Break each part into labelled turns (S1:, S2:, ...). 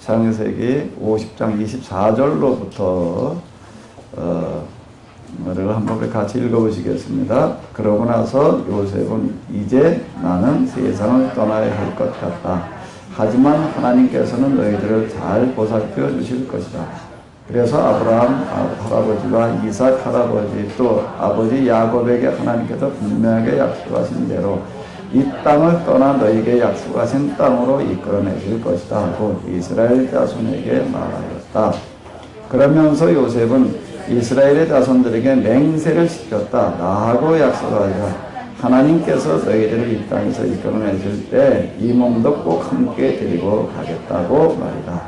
S1: 창세기 50장 24절로부터 를 한번 우리 같이 읽어보시겠습니다. 그러고 나서 요셉은 이제 나는 세상을 떠나야 할 것 같다. 하지만 하나님께서는 너희들을 잘 보살펴 주실 것이다. 그래서 아브라함 할아버지와 이삭 할아버지 또 아버지 야곱에게 하나님께서 분명하게 약속하신 대로 이 땅을 떠나 너희에게 약속하신 땅으로 이끌어내실 것이다 하고 이스라엘 자손에게 말하였다. 그러면서 요셉은 이스라엘의 자손들에게 맹세를 시켰다. 나하고 약속하자. 하나님께서 너희들을 이 땅에서 이끌어내실 때 이 몸도 꼭 함께 데리고 가겠다고 말이다.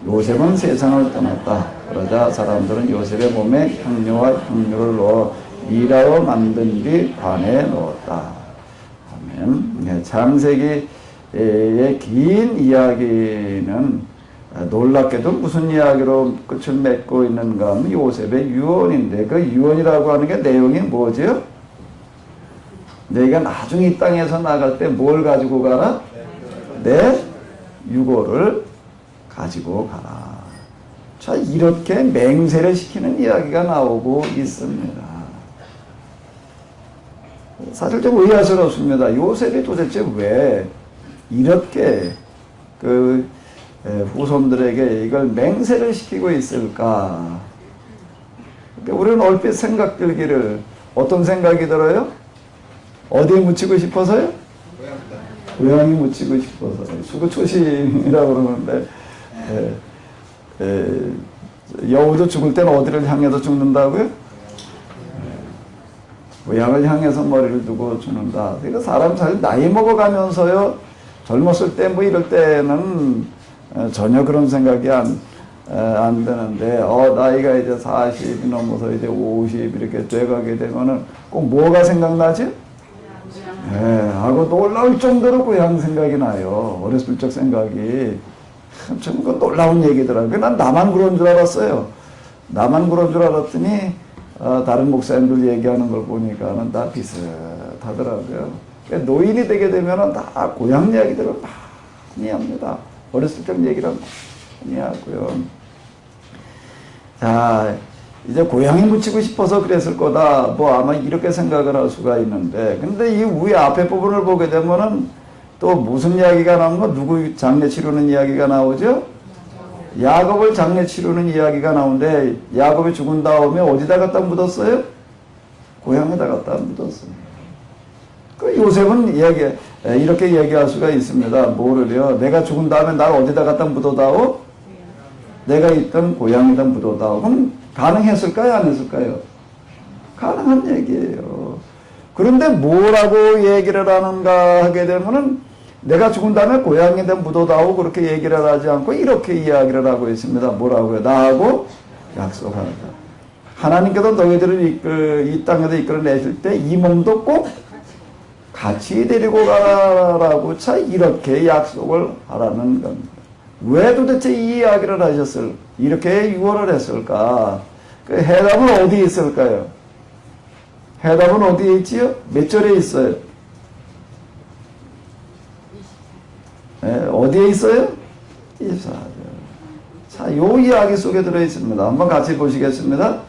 S1: 요셉은 세상을 떠났다. 그러자 사람들은 요셉의 몸에 향료와 향료를 넣어 미라로 만든 뒤 관에 넣었다. 아멘. 창세기의 긴 이야기는 놀랍게도 무슨 이야기로 끝을 맺고 있는가 하면 요셉의 유언인데 그 유언이라고 하는 게 내용이 뭐죠? 너희가 나중에 이 땅에서 나갈 때 뭘 가지고 가라? 내 유고를 가지고 가라. 자, 이렇게 맹세를 시키는 이야기가 나오고 있습니다. 사실 좀 의아스럽습니다. 요셉이 도대체 왜 이렇게 후손들에게 이걸 맹세를 시키고 있을까? 우리는 얼핏 생각 들기를 어떤 생각이 들어요? 어디에 묻히고 싶어서요? 고향에 묻히고 싶어서요. 수구초심이라고 그러는데 여우도 죽을 때는 어디를 향해서 죽는다고요? 고향을 향해서 머리를 두고 죽는다. 그러니까 사람 사실 나이 먹어가면서요, 젊었을 때 뭐 이럴 때는 전혀 그런 생각이 안 드는데, 나이가 이제 40이 넘어서 이제 50 이렇게 돼가게 되면은 꼭 뭐가 생각나지? 하고 놀라울 정도로 고향 생각이 나요. 어렸을 적 생각이. 참, 그 놀라운 얘기더라고요. 난 나만 그런 줄 알았어요. 나만 그런 줄 알았더니, 다른 목사님들 얘기하는 걸 보니까는 다 비슷하더라고요. 그러니까 노인이 되게 되면은 다 고향 이야기들을 많이 합니다. 어렸을 적 얘기를 많이 하고요. 자, 이제 고향에 묻히고 싶어서 그랬을 거다. 뭐 아마 이렇게 생각을 할 수가 있는데, 근데 이 위에 앞에 부분을 보게 되면은 또 무슨 이야기가 나오는 거? 누구 장례 치르는 이야기가 나오죠? 야곱을 장례 치르는 이야기가 나오는데, 야곱이 죽은 다음에 어디다 갖다 묻었어요? 고향에다 갖다 묻었어요. 그 요셉은 이렇게 얘기할 수가 있습니다. 뭐를요? 내가 죽은 다음에 날 어디다 갖다 묻어다오? 내가 있던 고향에다 묻어다오. 그럼 가능했을까요? 안 했을까요? 가능한 얘기예요. 그런데 뭐라고 얘기를 하는가 하게 되면은 내가 죽은 다음에 고향에다 묻어다오 그렇게 얘기를 하지 않고 이렇게 이야기를 하고 있습니다. 뭐라고요? 나하고 약속한다. 하나님께서 너희들을 이 땅에서 이끌어내실 때 이 몸도 꼭 같이 데리고 가라라고 자 이렇게 약속을 하라는 겁니다. 왜 도대체 이 이야기를 하셨을 이렇게 유언을 했을까? 그 해답은 어디에 있을까요? 해답은 어디에 있지요? 몇 절에 있어요? 어디에 있어요? 24절. 자, 요 이야기 속에 들어있습니다. 한번 같이 보시겠습니다.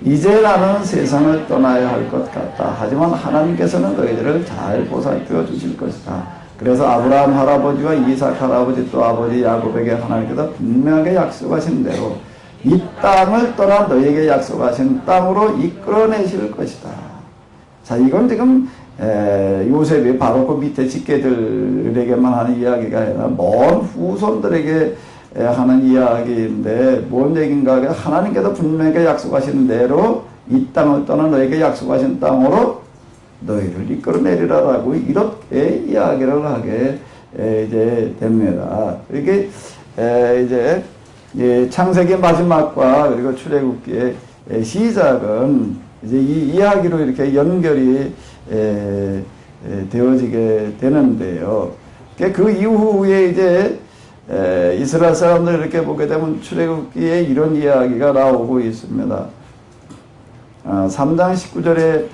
S1: 이제 나는 세상을 떠나야 할 것 같다. 하지만 하나님께서는 너희들을 잘 보살펴 주실 것이다. 그래서 아브라함 할아버지와 이삭 할아버지 또 아버지 야곱에게 하나님께서 분명하게 약속하신 대로 이 땅을 떠나 너희에게 약속하신 땅으로 이끌어내실 것이다. 자, 이건 지금 요셉이 바로 그 밑에 직계들에게만 하는 이야기가 아니라 먼 후손들에게 하는 이야기인데 뭔 얘기인가 하면 하나님께서 분명하게 약속하신 대로 이 땅을 떠나 너에게 약속하신 땅으로 너희를 이끌어내리라라고 이렇게 이야기를 하게 이제 됩니다. 이게 이제 창세기 마지막과 그리고 출애굽기의 시작은 이제 이 이야기로 이렇게 연결이 되어지게 되는데요. 그 이후에 이제 이스라엘 사람들 이렇게 보게 되면 출애굽기에 이런 이야기가 나오고 있습니다. 3장 19절에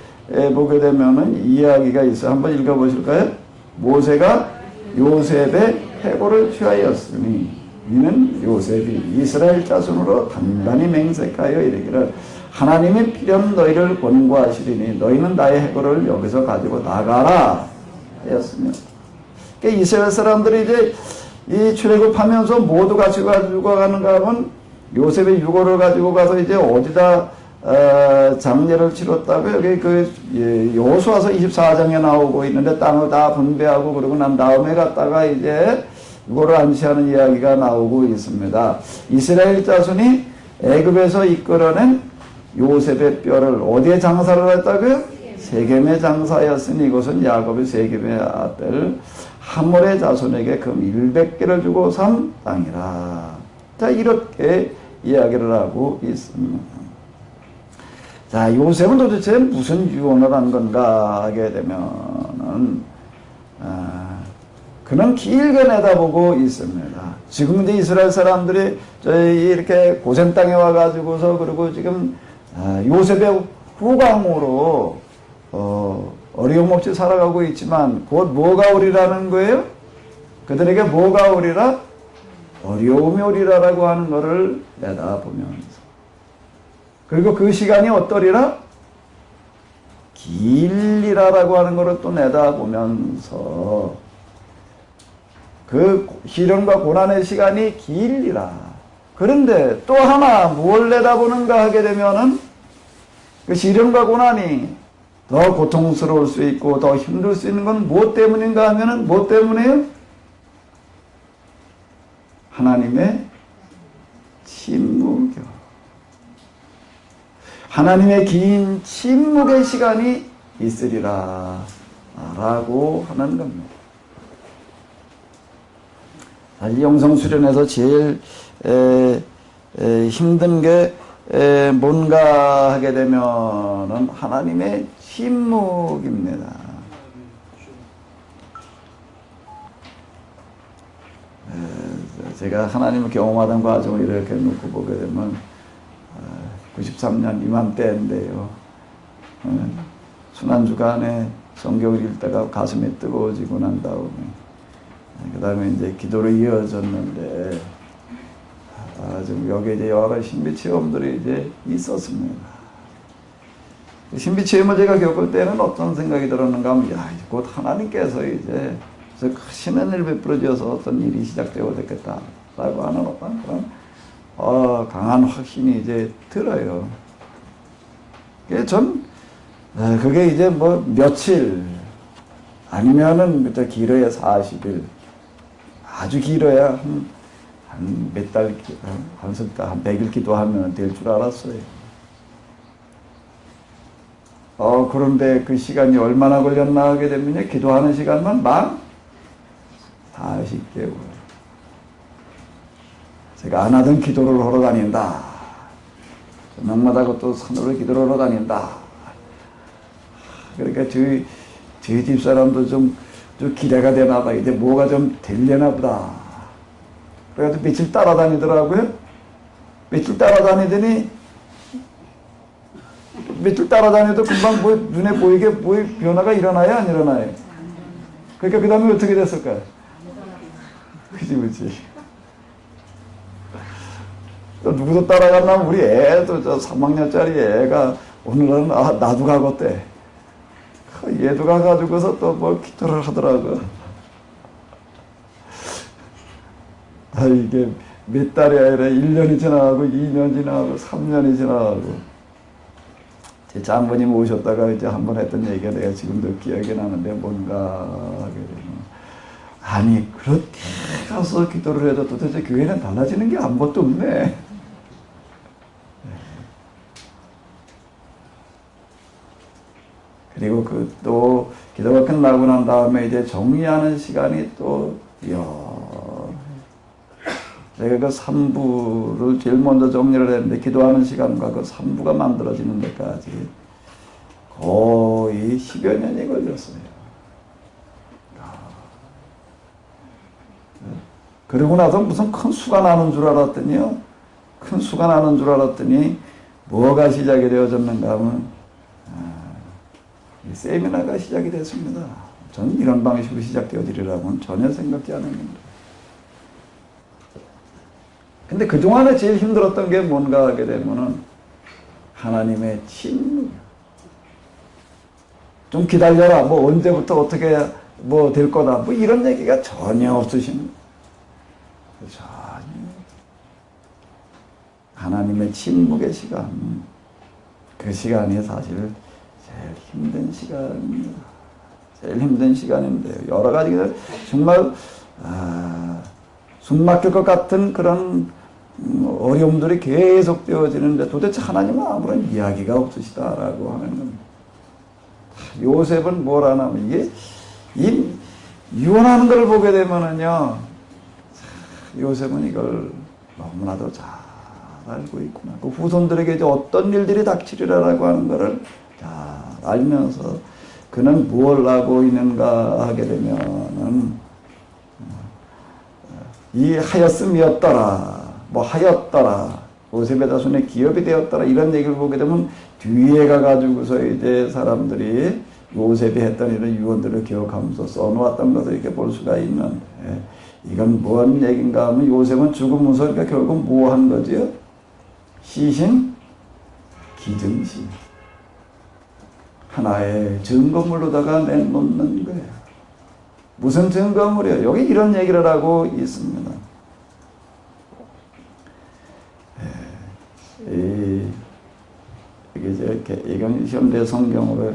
S1: 보게 되면은 이야기가 있어요. 한번 읽어보실까요? 모세가 요셉의 해고를 취하였으니 이는 요셉이 이스라엘 자손으로 단단히 맹세하여 이르기를 하나님의 필연 너희를 권고하시리니 너희는 나의 해골을 여기서 가지고 나가라 하였으며, 그러니까 이스라엘 사람들이 이제 이 출애굽하면서 모두 가지고 가는가 하면 요셉의 유골을 가지고 가서 이제 어디다 장례를 치렀다고 여기 그 여호수아서 24장에 나오고 있는데 땅을 다 분배하고 그러고 난 다음에 갔다가 이제 유골을 안치하는 이야기가 나오고 있습니다. 이스라엘 자손이 애굽에서 이끌어낸 요셉의 뼈를 어디에 장사를 했다고요? 세겜에 장사하였으니 이것은 야곱의 세겜의 아들 하몰의 자손에게 금 100개를 주고 산 땅이라. 자, 이렇게 이야기를 하고 있습니다. 자, 요셉은 도대체 무슨 유언을 한 건가 하게 되면은, 그는 길게 내다보고 있습니다. 지금 이제 이스라엘 사람들이 저희 이렇게 고센 땅에 와가지고서 그리고 지금, 요셉의 후광으로, 어려움 없이 살아가고 있지만 곧 뭐가 오리라는 거예요? 그들에게 뭐가 오리라? 어려움이 오리라라고 하는 것을 내다보면서, 그리고 그 시간이 어떠리라? 길리라라고 하는 것을 또 내다보면서 그 시련과 고난의 시간이 길리라. 그런데 또 하나 뭘 내다보는가 하게 되면은 그 시련과 고난이 더 고통스러울 수 있고 더 힘들 수 있는 건 무엇 때문인가 하면은 무엇 때문에요? 하나님의 침묵이요. 하나님의 긴 침묵의 시간이 있으리라 라고 하는 겁니다. 사실 영성 수련에서 제일 힘든 게 뭔가 하게 되면은 하나님의 침묵입니다. 제가 하나님을 경험하던 과정을 이렇게 놓고 보게 되면 93년 이맘때인데요. 순환주간에 성경을 읽다가 가슴이 뜨거워지고 난 다음에 그 다음에 이제 기도로 이어졌는데 지금 여기 이제 여러 신비 체험들이 이제 있었습니다. 신비 체험을 제가 겪을 때는 어떤 생각이 들었는가 하면, 야, 곧 하나님께서 이제 크신 은혜를 베풀어 주어서 어떤 일이 시작되고 됐겠다라고 하는 어떤 그런 강한 확신이 이제 들어요. 그게 이제 뭐 며칠 아니면은 길어야 40일, 아주 길어야 한 몇 달, 한 100일 기도하면 될 줄 알았어요. 그런데 그 시간이 얼마나 걸렸나 하게 되면요, 기도하는 시간만 만 40개월. 제가 안 하던 기도를 하러 다닌다. 저녁마다 그것도 산으로 기도를 하러 다닌다. 그러니까 저희 집사람도 좀 기대가 되나 봐. 이제 뭐가 좀 되려나 보다. 그래가지고 며칠 따라다니더라고요. 며칠 따라다녀도 금방 눈에 보이게 변화가 일어나요, 안 일어나요? 그러니까 그 다음에 어떻게 됐을까요? 그치. 또 누구도 따라갔나? 우리 애도 3학년짜리 애가 오늘은 나도 가겠대. 얘도 가가지고서 또 뭐 기도를 하더라고. 이게 몇 달이 아니라 1년이 지나가고 2년 지나가고 3년이 지나가고. 제 장모님 오셨다가 이제 한번 했던 얘기가 내가 지금도 기억이 나는데 뭔가 하게 되면, 아니 그렇게 가서 기도를 해도 도대체 교회는 달라지는 게 아무것도 없네. 그리고 또 기도가 끝나고 난 다음에 이제 정리하는 시간이 또 제가 그 3부를 제일 먼저 정리를 했는데 기도하는 시간과 그 3부가 만들어지는 데까지 거의 10여 년이 걸렸어요. 그러고 나서 무슨 큰 수가 나는 줄 알았더니요. 큰 수가 나는 줄 알았더니 뭐가 시작이 되어졌는가 하면 세미나가 시작이 됐습니다. 저는 이런 방식으로 시작되어지리라고는 전혀 생각지 않았는데. 근데 그동안에 제일 힘들었던 게 뭔가 하게 되면은 하나님의 침묵이야. 좀 기다려라. 뭐 언제부터 어떻게 뭐 될 거다. 뭐 이런 얘기가 전혀 없으신. 전혀. 하나님의 침묵의 시간. 그 시간이 사실 제일 힘든 시간입니다. 제일 힘든 시간인데요. 여러 가지 정말 숨 막힐 것 같은 그런 어려움들이 계속 되어지는데 도대체 하나님은 아무런 이야기가 없으시다라고 하는 겁니다. 요셉은 뭘 하냐면 이게 유언하는 걸 보게 되면은요, 요셉은 이걸 너무나도 잘 알고 있구나. 그 후손들에게 이제 어떤 일들이 닥치리라라고 하는 것을 잘 알면서 그는 무엇을 하고 있는가 하게 되면은 이 하였음이었더라, 뭐 하였더라, 요셉의 자손의 기업이 되었더라 이런 얘기를 보게 되면 뒤에 가가지고서 이제 사람들이 요셉이 했던 이런 유언들을 기억하면서 써놓았던 것을 이렇게 볼 수가 있는데 이건 뭔 얘기인가 하면 요셉은 죽으면서 그러니까 결국 뭐 한 거지요? 시신, 기증신. 하나의 증거물로다가 내놓는 거예요. 무슨 증거물이에요? 여기 이런 얘기를 하고 있습니다. 이건 현대 성경으로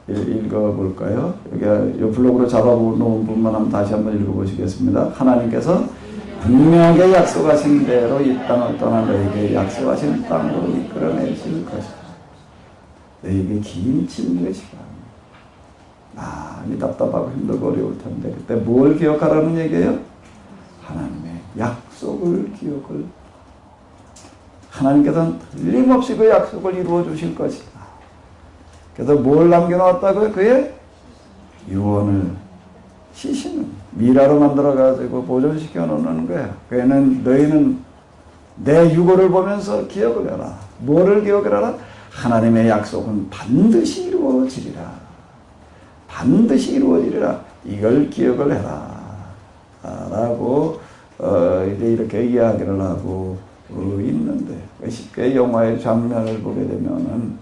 S1: 읽어볼까요? 여기 블록으로 잡아놓은 부분만 한번 다시 한번 읽어보시겠습니다. 하나님께서 분명하게 약속하신 대로 이 땅을 떠나 너에게 약속하신 땅으로 이끌어내실 것이다. 너에게 긴 침묵의 시간. 많이 답답하고 힘들고 어려울 텐데 그때 뭘 기억하라는 얘기예요? 하나님의 약속을 기억을. 하나님께서는 틀림없이 그 약속을 이루어 주실 것이다. 그래서 뭘 남겨놓았다고요? 그의 유언을, 시신은 미라로 만들어가지고 보존시켜 놓는 거야. 그애는 너희는 내 유고를 보면서 기억을 해라. 뭐를 기억을 하라? 하나님의 약속은 반드시 이루어지리라. 반드시 이루어지리라. 이걸 기억을 해라. 라고 이제 이렇게 이야기를 하고 있는데 쉽게 영화의 장면을 보게 되면은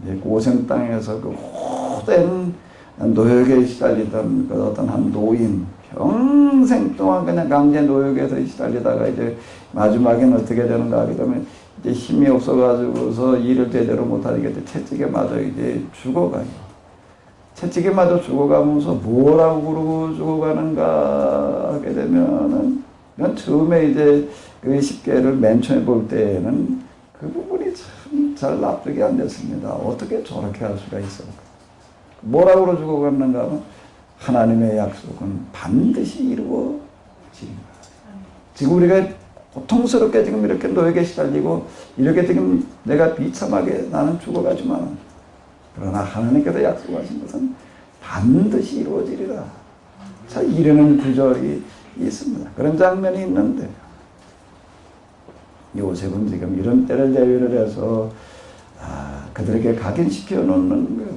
S1: 이제 고생 땅에서 그 호된 노역에 시달리던 그 어떤 한 노인 평생 동안 그냥 강제 노역에서 시달리다가 이제 마지막에는 어떻게 되는가 하게 되면 이제 힘이 없어가지고서 일을 제대로 못하니까 채찍에 맞아 이제 죽어가요. 채찍에 맞아 죽어가면서 뭐라고 그러고 죽어가는가 하게 되면은 난 처음에 이제 그 십계를 맨 처음에 볼 때에는 그 부분이 참 잘 납득이 안 됐습니다. 어떻게 저렇게 할 수가 있을까? 뭐라고 죽어갔는가 하면 하나님의 약속은 반드시 이루어집니다. 지금 우리가 고통스럽게 지금 이렇게 노역에 시달리고 이렇게 지금 내가 비참하게 나는 죽어가지만 그러나 하나님께서 약속하신 것은 반드시 이루어지리라. 자, 이르는 구절이 있습니다. 그런 장면이 있는데 요셉은 지금 이런 때를 대비를 해서 그들에게 각인시켜 놓는 거예요.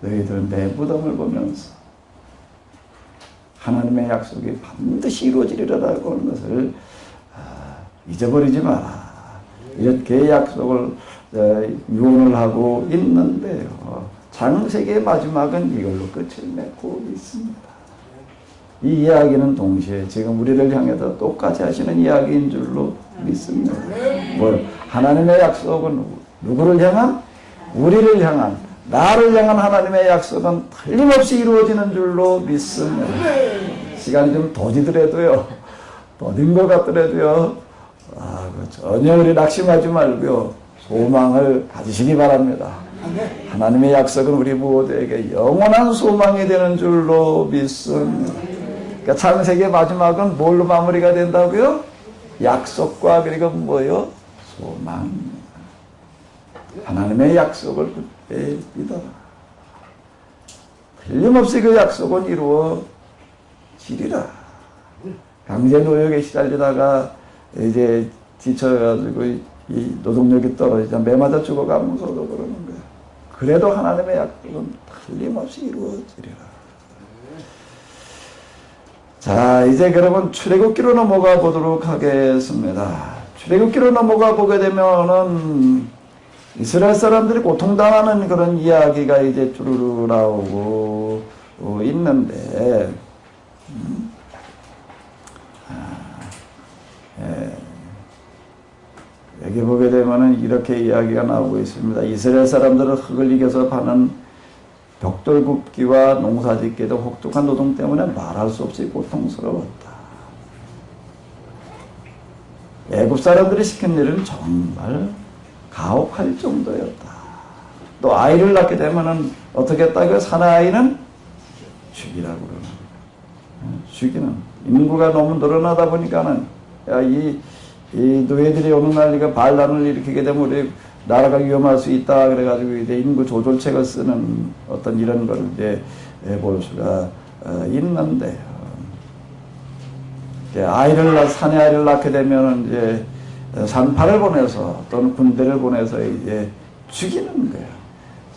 S1: 너희들은 내 무덤을 보면서 하나님의 약속이 반드시 이루어지리라고 하는 것을 잊어버리지 마라. 이렇게 약속을 유언을 하고 있는데요. 창세기의 마지막은 이걸로 끝을 맺고 있습니다. 이 이야기는 동시에 지금 우리를 향해서 똑같이 하시는 이야기인 줄로 믿습니다. 뭐 하나님의 약속은 누구를 향한? 우리를 향한, 나를 향한 하나님의 약속은 틀림없이 이루어지는 줄로 믿습니다. 시간이 좀 더디더라도요, 더딘 것 같더라도요, 전혀 우리 낙심하지 말고요, 소망을 가지시기 바랍니다. 하나님의 약속은 우리 모두에게 영원한 소망이 되는 줄로 믿습니다. 그러니까 창세기의 마지막은 뭘로 마무리가 된다고요? 약속과 그리고 뭐요? 소망. 하나님의 약속을 굳게 믿어라. 틀림없이 그 약속은 이루어지리라. 강제 노역에 시달리다가 이제 지쳐가지고 이 노동력이 떨어지자 매맞아 죽어가면서도 그러는 거예요. 그래도 하나님의 약속은 틀림없이 이루어지리라. 자, 이제 그러면 출애굽기로 넘어가 보도록 하겠습니다. 출애굽기로 넘어가 보게 되면은 이스라엘 사람들이 고통당하는 그런 이야기가 이제 쭈루루 나오고 있는데, 여기 보게 되면은 이렇게 이야기가 나오고 있습니다. 이스라엘 사람들은 흙을 이겨서 파는 벽돌 굽기와 농사 짓기도 혹독한 노동 때문에 말할 수 없이 고통스러웠다. 애굽 사람들이 시킨 일은 정말 가혹할 정도였다. 또 아이를 낳게 되면은 어떻게 했다? 그 사나이는 죽이라고 그러는 거야. 죽이는. 인구가 너무 늘어나다 보니까는 이 노예들이 어느 날 이거 반란을 일으키게 되면 우리 나라가 위험할 수 있다 그래가지고 이제 인구 조절책을 쓰는 어떤 이런 걸 이제 볼 수가 있는데, 사내 아이를 낳게 되면 이제 산파를 보내서 또는 군대를 보내서 이제 죽이는 거예요.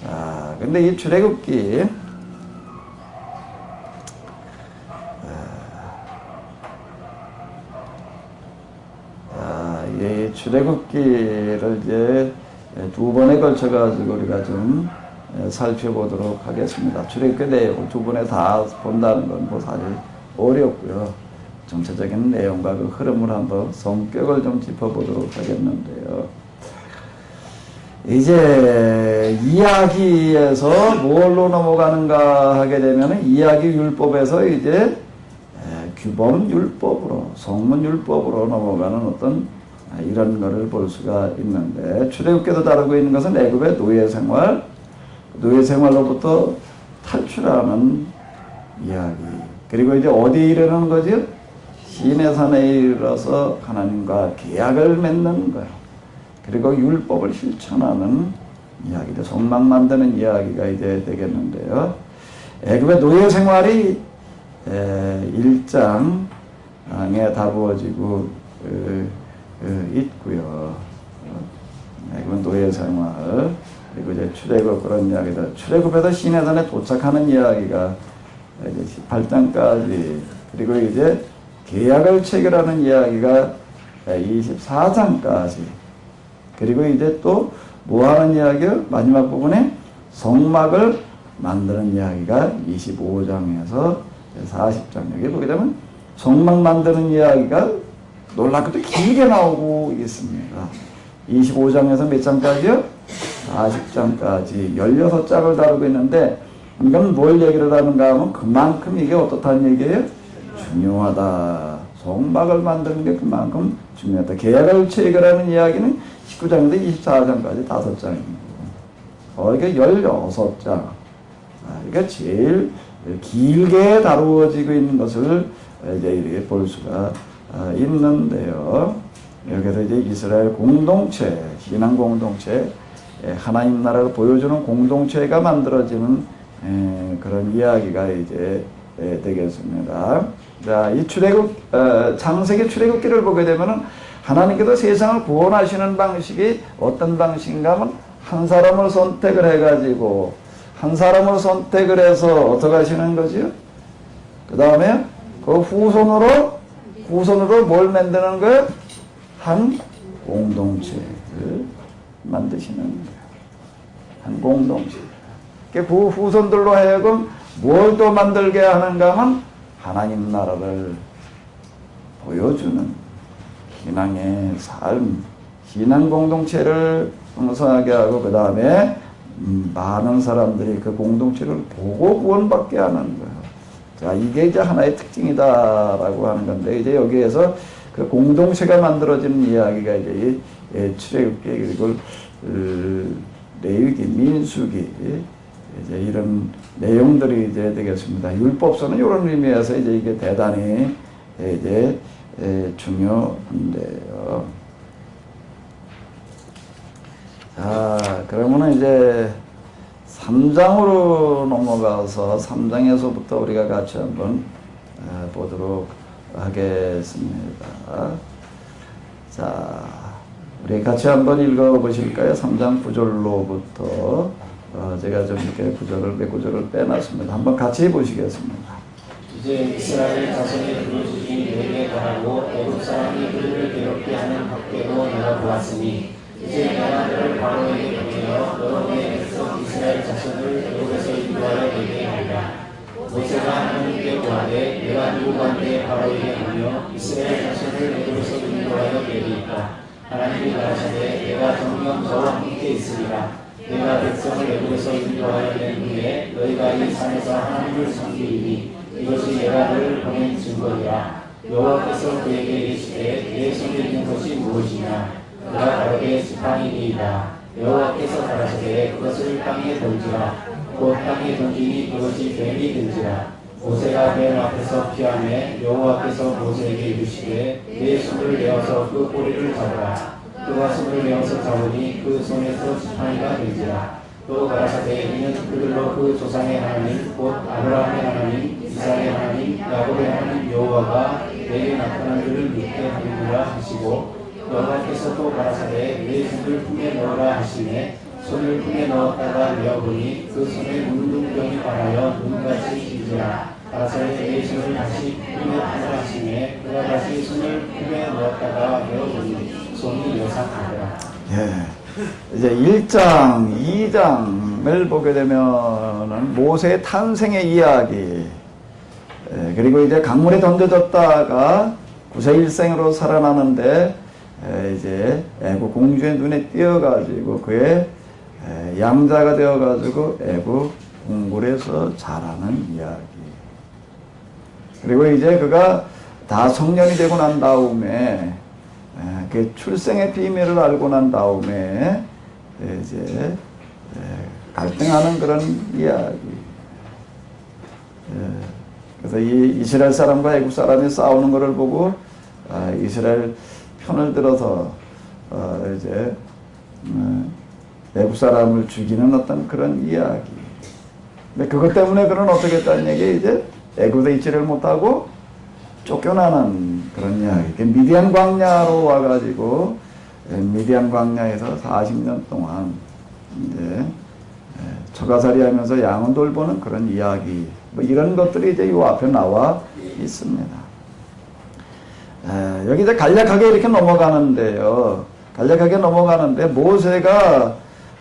S1: 자, 근데 이 출애굽기 이 출애굽기를 이제 두 번에 걸쳐 가지고 우리가 좀 살펴보도록 하겠습니다. 출애굽기 내용을 두 번에 다 본다는 건 뭐 사실 어렵고요. 전체적인 내용과 그 흐름을 한번 성격을 좀 짚어보도록 하겠는데요. 이제 이야기에서 뭘로 넘어가는가 하게 되면 이야기 율법에서 이제 규범 율법으로, 성문 율법으로 넘어가는 어떤 이런 거를 볼 수가 있는데, 출애굽기도 다루고 있는 것은 애굽의 노예 생활로부터 탈출하는 이야기. 그리고 이제 어디에 이르는 거죠? 시내산에 이르러서 하나님과 계약을 맺는 거예요. 그리고 율법을 실천하는 이야기도 성막 만드는 이야기가 이제 되겠는데요. 애굽의 노예 생활이 1장에 다루어지고 있고요. 애굽은 노예 생활, 그리고 이제 출애굽 그런 이야기들. 출애굽에서 시내산에 도착하는 이야기가 이제 18장까지, 그리고 이제 계약을 체결하는 이야기가 24장까지, 그리고 이제 또 뭐 하는 이야기요? 마지막 부분에 성막을 만드는 이야기가 25장에서 40장. 여기 보게 되면 성막 만드는 이야기가 놀랍게도 길게 나오고 있습니다. 25장에서 몇 장까지요? 40장까지 16장을 다루고 있는데, 이건 뭘 얘기를 하는가 하면 그만큼 이게 어떻다는 얘기예요? 중요하다. 성막을 만드는 게 그만큼 중요하다. 계약을 체결하는 이야기는 19장에서 24장까지 5장입니다. 이게 16장. 그러니까 제일 길게 다루어지고 있는 것을 이제 이렇게 볼 수가 있는데요. 여기서 이제 이스라엘 공동체, 신앙 공동체, 하나님 나라를 보여주는 공동체가 만들어지는 그런 이야기가 이제 되겠습니다. 자, 이 창세기 출애굽기를 보게 되면은 하나님께서 세상을 구원하시는 방식이 어떤 방식인가 하면 한 사람을 선택을 해가지고 한 사람을 선택을 해서 어떻게 하시는 거죠? 그 다음에 그 후손으로 뭘 만드는 거예요? 한 공동체를 만드시는 거예요. 한 공동체. 그 후손들로 하여금 뭘 또 만들게 하는가 하면 하나님 나라를 보여주는 신앙의 삶, 신앙 공동체를 형성하게 하고, 그 다음에 많은 사람들이 그 공동체를 보고 구원받게 하는 거예요. 자, 이게 이제 하나의 특징이다라고 하는 건데, 이제 여기에서 그 공동체가 만들어지는 이야기가 이제 출애굽기, 그리고 레위기, 민수기, 이제 이런 내용들이 이제 되겠습니다. 율법서는 이런 의미에서 이제 이게 대단히 이제 중요한데요. 자, 그러면은 이제 3장으로 넘어가서 3장에서부터 우리가 같이 한번 보도록 하겠습니다. 자, 우리 같이 한번 읽어보실까요? 3장 9절로부터 제가 좀 이렇게 몇 구절을 빼놨습니다. 한번 같이 보시겠습니다.
S2: 이제 이스라엘 자손의 부르짖음이 내게 달하고 애굽 사람이 그들을 괴롭게 하는 학대로 내가 보았으니 이제 내가 너를 바로에게 보내어 너로 내 백성 이스라엘 자손을 애굽에서 인도하여 내게 하리라. 모세가 하나님께 구하되 내가 누구한테 바로에게 하며 이스라엘 자손을 애굽에서 인도하여 내리이까. 하나님이 가라사대 내가 정녕 저와 함께 있으리라. 내가 백성을 애굽에서 인도하여 낸 후에 너희가 이 산에서 하나님을 섬기리니 이것이 내가 너를 보낸 증거이라. 여호와께서 그에게 이르시되 내 손에 있는 것이 무엇이냐. 그가 가로되 지팡이니이다. 여호와께서 가라사대 그것을 땅에 던지라. 곧 땅에 던지니 그것이 뱀이 된지라. 모세가 뱀 앞에서 피하매 여호와께서 모세에게 이르시되 내 손을 내어서 그 꼬리를 잡으라. 그가 손을 내어서 잡으니 그 손에서 지팡이가 된지라. 또 가라사대 이는 그들로 그 조상의 하나님 곧 아브라함의 하나님 이삭의 하나님 야곱의 하나님 여호와가 내게 나타난 줄을 믿게 하리라 하시고 여호와께서 또 가라사대 내 손을 품에 넣으라 하시매 손을 품에 넣었다가 내어보니 그 손에 문둥병이 발하여 눈같이 길지라. 가라사대 내 손을 다시 품에 넣으라 하시매 그가 다시 손을 품에 넣었다가 내어보니 손이 여삭하더라.
S1: 예. 이제 1장, 2장을 보게 되면은 모세의 탄생의 이야기, 그리고 이제 강물에 던져졌다가 구세일생으로 살아나는데 이제 애국 공주의 눈에 띄어가지고 그의 양자가 되어가지고 애국 궁궐에서 자라는 이야기. 그리고 이제 그가 다 성년이 되고 난 다음에 그 출생의 비밀을 알고 난 다음에 이제 갈등하는 그런 이야기. 그래서 이 이스라엘 사람과 애굽 사람이 싸우는 것을 보고 이스라엘 편을 들어서 이제 애굽 사람을 죽이는 어떤 그런 이야기. 근데 그것 때문에 그는 어떻게 했다는 얘기, 이제 애굽에 있지를 못하고 쫓겨나는 그런 이야기. 미디안 광야로 와가지고 미디안 광야에서 40년 동안 이제 처가살이 하면서 양을 돌보는 그런 이야기. 뭐 이런 것들이 이제 이 앞에 나와 있습니다. 여기 이제 간략하게 이렇게 넘어가는데요. 간략하게 넘어가는데 모세가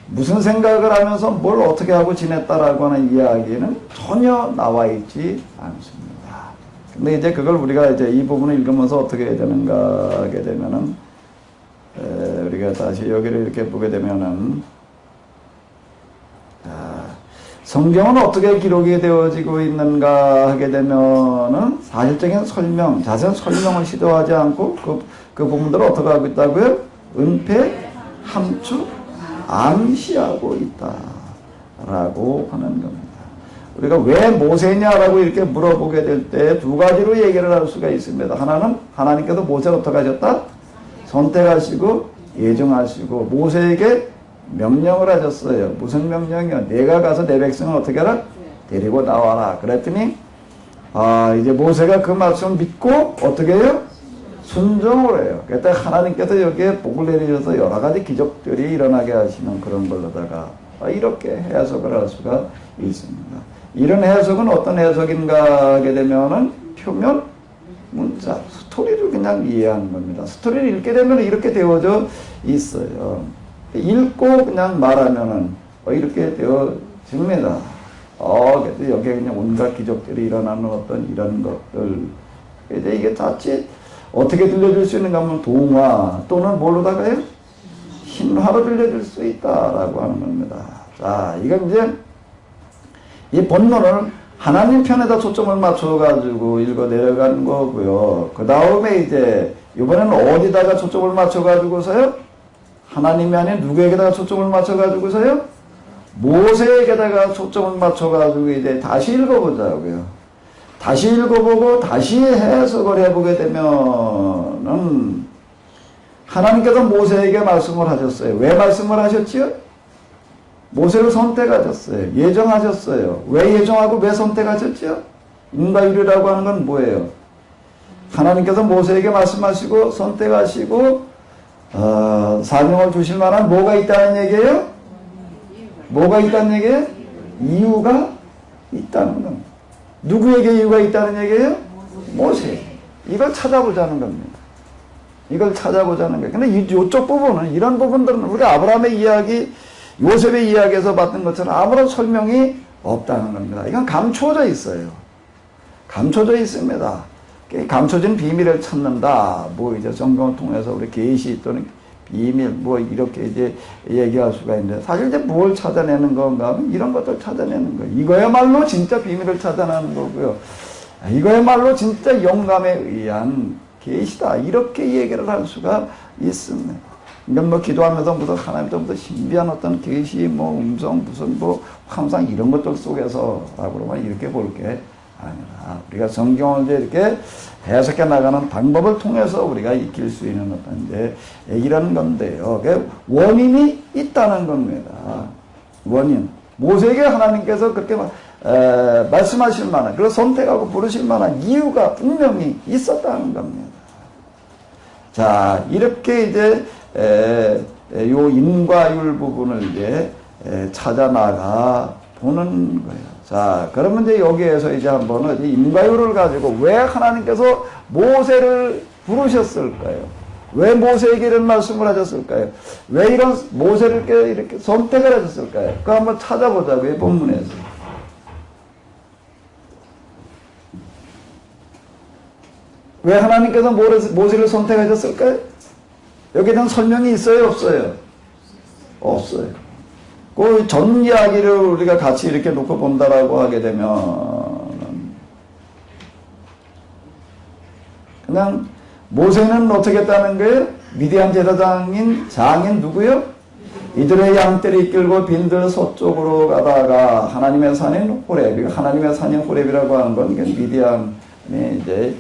S1: 무슨 생각을 하면서 뭘 어떻게 하고 지냈다라고 하는 이야기는 전혀 나와 있지 않습니다. 근데 이제 그걸 우리가 이제 이 부분을 읽으면서 어떻게 해야 되는가 하게 되면은, 우리가 다시 여기를 이렇게 보게 되면은, 성경은 어떻게 기록이 되어지고 있는가 하게 되면은, 사실적인 설명, 자세한 설명을 시도하지 않고 그 부분들을 어떻게 하고 있다고요? 은폐, 함축, 암시하고 있다라고 하는 겁니다. 우리가 왜 모세냐라고 이렇게 물어보게 될 때 두 가지로 얘기를 할 수가 있습니다. 하나는 하나님께서 모세를 어떻게 하셨다? 선택하시고 예정하시고 모세에게 명령을 하셨어요. 무슨 명령이요? 내가 가서 내 백성을 어떻게 하라? 데리고 나와라. 그랬더니 이제 모세가 그 말씀을 믿고 어떻게 해요? 순종을 해요. 그때 하나님께서 여기에 복을 내리셔서 여러 가지 기적들이 일어나게 하시는 그런 걸로다가 이렇게 해석을 할 수가 있습니다. 이런 해석은 어떤 해석인가 하게 되면은 표면 문자, 스토리를 그냥 이해하는 겁니다. 스토리를 읽게 되면 이렇게 되어져 있어요. 읽고 그냥 말하면은 이렇게 되어집니다. 그래서 여기에 그냥 온갖 기적들이 일어나는 어떤 이런 것들. 이제 이게 자칫 어떻게 들려줄 수 있는가 하면 동화 또는 뭘로다가요? 신화로 들려줄 수 있다라고 하는 겁니다. 자, 이건 이제 이 본문을 하나님 편에다 초점을 맞춰가지고 읽어 내려간 거고요. 그 다음에 이제 이번에는 어디다가 초점을 맞춰가지고서요? 하나님이 아닌 누구에게다가 초점을 맞춰가지고서요? 모세에게다가 초점을 맞춰가지고 이제 다시 읽어보자고요. 다시 읽어보고 다시 해석을 해보게 되면은 하나님께서 모세에게 말씀을 하셨어요. 왜 말씀을 하셨지요? 모세를 선택하셨어요. 예정하셨어요. 왜 예정하고 왜 선택하셨죠? 인과율이라고 하는 건 뭐예요? 하나님께서 모세에게 말씀하시고 선택하시고 사명을 주실 만한 뭐가 있다는 얘기예요? 뭐가 있다는 얘기예요? 이유가 있다는 겁니다. 누구에게 이유가 있다는 얘기예요? 모세. 이걸 찾아보자는 겁니다. 이걸 찾아보자는 거예요. 근데 이쪽 부분은, 이런 부분들은 우리가 아브라함의 이야기, 요셉의 이야기에서 봤던 것처럼 아무런 설명이 없다는 겁니다. 이건 감춰져 있어요. 감춰져 있습니다. 감춰진 비밀을 찾는다. 뭐 이제 성경을 통해서 우리 계시 또는 비밀 뭐 이렇게 이제 얘기할 수가 있는데, 사실 이제 뭘 찾아내는 건가 하면 이런 것들 찾아내는 거예요. 이거야말로 진짜 비밀을 찾아내는 거고요. 이거야말로 진짜 영감에 의한 계시다. 이렇게 얘기를 할 수가 있습니다. 이건 뭐 기도하면서 무슨 하나님도 무슨 신비한 어떤 계시, 뭐 음성, 무슨 뭐 항상 이런 것들 속에서라고 그러면 이렇게 볼 게 아니라, 우리가 성경을 이제 이렇게 해석해 나가는 방법을 통해서 우리가 익힐 수 있는 어떤 이제 얘기라는 건데요. 원인이 있다는 겁니다. 원인. 모세에게 하나님께서 그렇게 말씀하실 만한, 그래서 선택하고 부르실 만한 이유가 분명히 있었다는 겁니다. 자, 이렇게 이제 요 인과율 부분을 이제 찾아 나가 보는 거예요. 자, 그러면 이제 여기에서 이제 한번은 인과율을 가지고 왜 하나님께서 모세를 부르셨을까요? 왜 모세에게 이런 말씀을 하셨을까요? 왜 이런 모세를 이렇게 선택을 하셨을까요? 그거 한번 찾아보자고요, 본문에서. 왜 하나님께서 모세를 선택하셨을까요? 여기에 대한 설명이 있어요, 없어요? 없어요. 그 전 이야기를 우리가 같이 이렇게 놓고 본다라고 하게 되면, 그냥 모세는 어떻게 했다는 거예요? 미디안 제사장인 장인 누구요? 이들의 양떼를 이끌고 빈들 서쪽으로 가다가 하나님의 산인 호렙, 하나님의 산인 호렙이라고 하는 건 미디안이 이제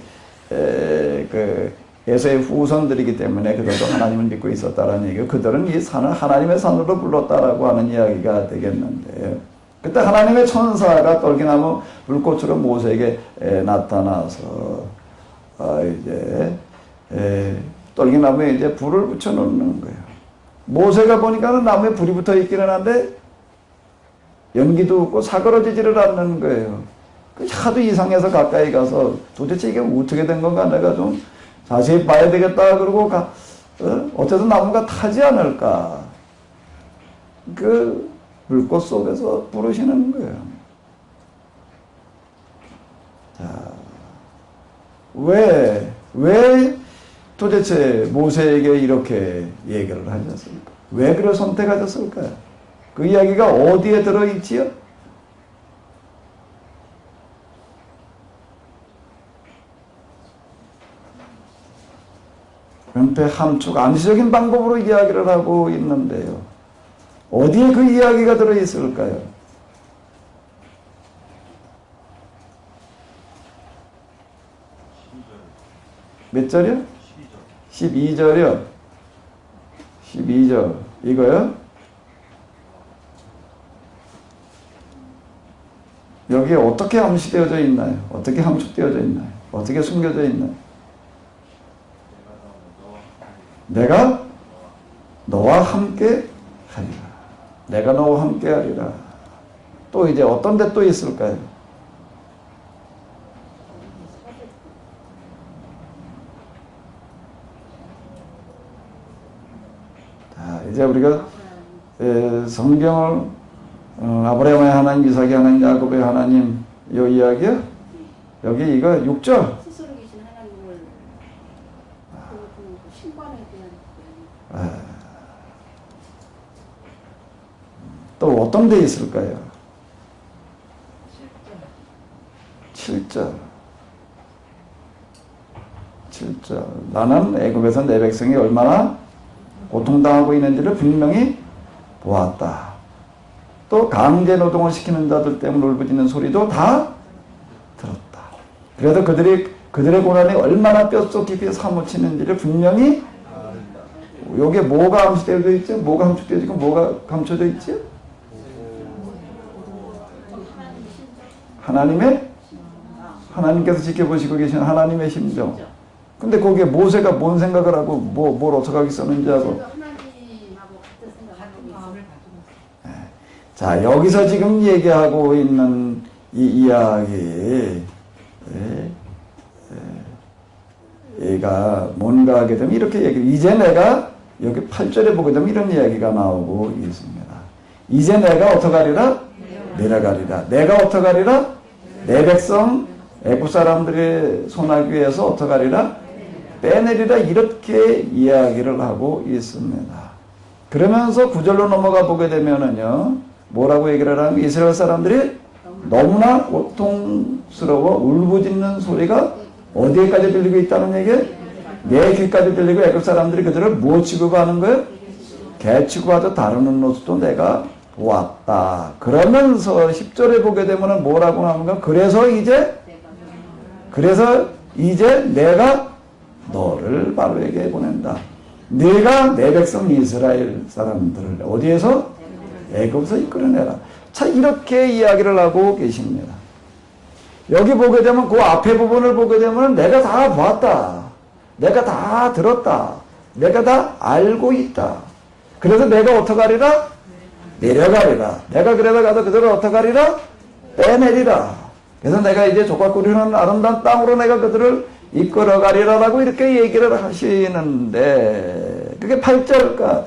S1: 에서의 후손들이기 때문에 그들도 하나님을 믿고 있었다라는 얘기고, 그들은 이 산을 하나님의 산으로 불렀다라고 하는 이야기가 되겠는데, 그때 하나님의 천사가 떨기나무 불꽃으로 모세에게 나타나서 이제 떨기나무에 이제 불을 붙여 놓는 거예요. 모세가 보니까는 나무에 불이 붙어 있기는 한데 연기도 없고 사그러지지를 않는 거예요. 하도 이상해서 가까이 가서 도대체 이게 어떻게 된 건가 내가 좀 자세히 봐야 되겠다 그러고 어쨌든 나무가 타지 않을까, 그 물꽃 속에서 부르시는 거예요. 자, 왜 도대체 모세에게 이렇게 얘기를 하셨을까? 왜 그를 선택하셨을까요? 그 이야기가 어디에 들어있지요? 은폐 함축 암시적인 방법으로 이야기를 하고 있는데요. 어디에 그 이야기가 들어있을까요? 몇 절이요? 12절이요. 12절 이거요? 여기에 어떻게 암시되어져 있나요? 어떻게 함축되어져 있나요? 어떻게 숨겨져 있나요? 내가 너와 함께 하리라. 내가 너와 함께 하리라. 또 이제 어떤 데 또 있을까요? 자, 이제 우리가 성경을 아브라함의 하나님, 이삭의 하나님, 야곱의 하나님 이 이야기요? 여기 이거 6절.
S3: 스스로 계신 하나님을 그 신관에 대한
S1: 또 어떤 데 있을까요? 7절. 7절. 나는 애굽에서 내 백성이 얼마나 고통당하고 있는지를 분명히 보았다. 또 강제 노동을 시키는 자들 때문에 울부짖는 소리도 다 들었다. 그래도 그들의 고난이 얼마나 뼛속 깊이 사무치는지를 분명히, 여기에 뭐가 암시되어 있죠? 뭐가 함축되어 있고 뭐가 감춰져 있죠? 하나님께서 지켜보시고 계신 하나님의 심정. 근데 거기에 모세가 뭔 생각을 하고 뭘 어떻게 썼는지 하고. 자, 여기서 지금 얘기하고 있는 이 이야기 얘가 뭔가 하게 되면 이렇게 얘기, 이제 내가 여기 8절에 보게 되면 이런 이야기가 나오고 있습니다. 이제 내가 어떡하리라? 내려가리라. 내가 어떡하리라? 내 백성 애굽 사람들의 손아귀에서 어떡하리라? 빼내리라. 이렇게 이야기를 하고 있습니다. 그러면서 9절로 넘어가 보게 되면은요, 뭐라고 얘기를 하면 이스라엘 사람들이 너무나 고통스러워 울부짖는 소리가 어디에까지 들리고 있다는 얘기예요? 내 귀까지 들리고 애굽 사람들이 그들을 무엇 취급하는 거예요? 개 취급하듯 다루는 모습도 내가 보았다. 그러면서 10절에 보게 되면 뭐라고 나오는가? 그래서 이제 내가 너를 바로에게 보낸다. 네가 내 백성 이스라엘 사람들을 어디에서? 애굽에서 이끌어내라. 자, 이렇게 이야기를 하고 계십니다. 여기 보게 되면 그 앞에 부분을 보게 되면 내가 다 봤다. 내가 다 들었다. 내가 다 알고 있다. 그래서 내가 어떡하리라? 내려가리라. 내가 그래서 가서 그들을 어떡하리라? 빼내리라. 그래서 내가 이제 족과 꿀이는 아름다운 땅으로 내가 그들을 이끌어가리라라고 이렇게 얘기를 하시는데, 그게 8절까,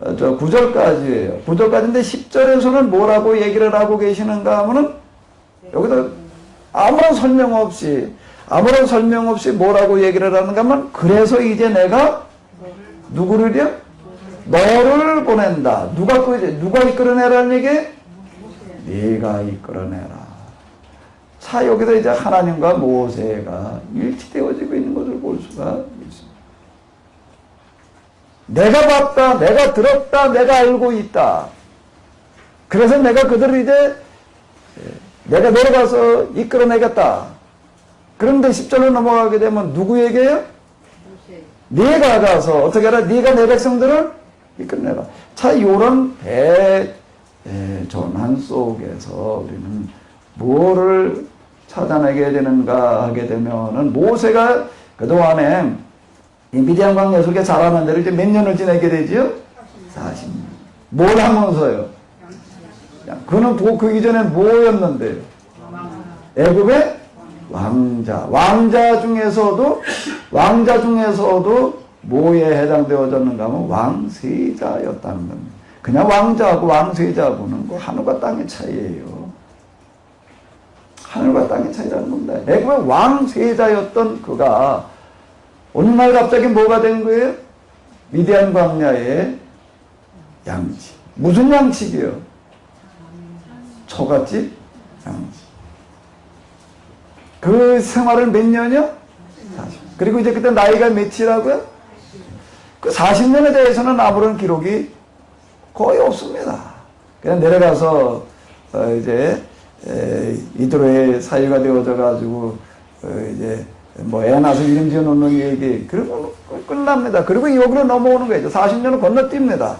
S1: 9절까지예요. 9절까지인데 10절에서는 뭐라고 얘기를 하고 계시는가 하면은, 여기서 아무런 설명 없이 뭐라고 얘기를 하는가 하면, 그래서 이제 내가 누구를요? 너를 보낸다. 누가 이끌어내라는 얘기? 네가 이끌어내라. 자, 여기서 이제 하나님과 모세가 일치되어지고 있는 것을 볼 수가 있습니다. 내가 봤다, 내가 들었다, 내가 알고 있다. 그래서 내가 그들을 이제 내가 내려가서 이끌어내겠다. 그런데 10절로 넘어가게 되면 누구에게요? 네가 가서 어떻게 하라? 네가 내 백성들을 이끌어내라. 자, 이런 대전환 속에서 우리는 뭐를 찾아내게 되는가 하게 되면은, 모세가 그동안에 이 미디안 광야에 그렇게 잘하는 데를 이제 몇 년을 지내게 되지요? 40년. 뭘 하면서요? 그는 그 이전엔 뭐였는데요? 애굽의 왕자. 왕자 중에서도 뭐에 해당되어졌는가 하면 왕세자였다는 겁니다. 그냥 왕자하고 왕세자하고는 그 하늘과 땅의 차이예요. 하늘과 땅의 차이라는 겁니다. 애굽의 왕세자였던 그가 어느 날 갑자기 뭐가 된 거예요? 미디안 광야의 양치. 무슨 양치기요? 초가집 양치. 그 생활을 몇 년이요? 40. 그리고 이제 그때 나이가 몇이라고요? 그 40년에 대해서는 아무런 기록이 거의 없습니다. 그냥 내려가서 이제 이드로의 사유가 되어져 가지고 이제 뭐 애 낳아서 이름 지어 놓는 얘기, 그리고 끝납니다. 그리고 여기로 넘어오는 거죠. 40년을 건너뜁니다.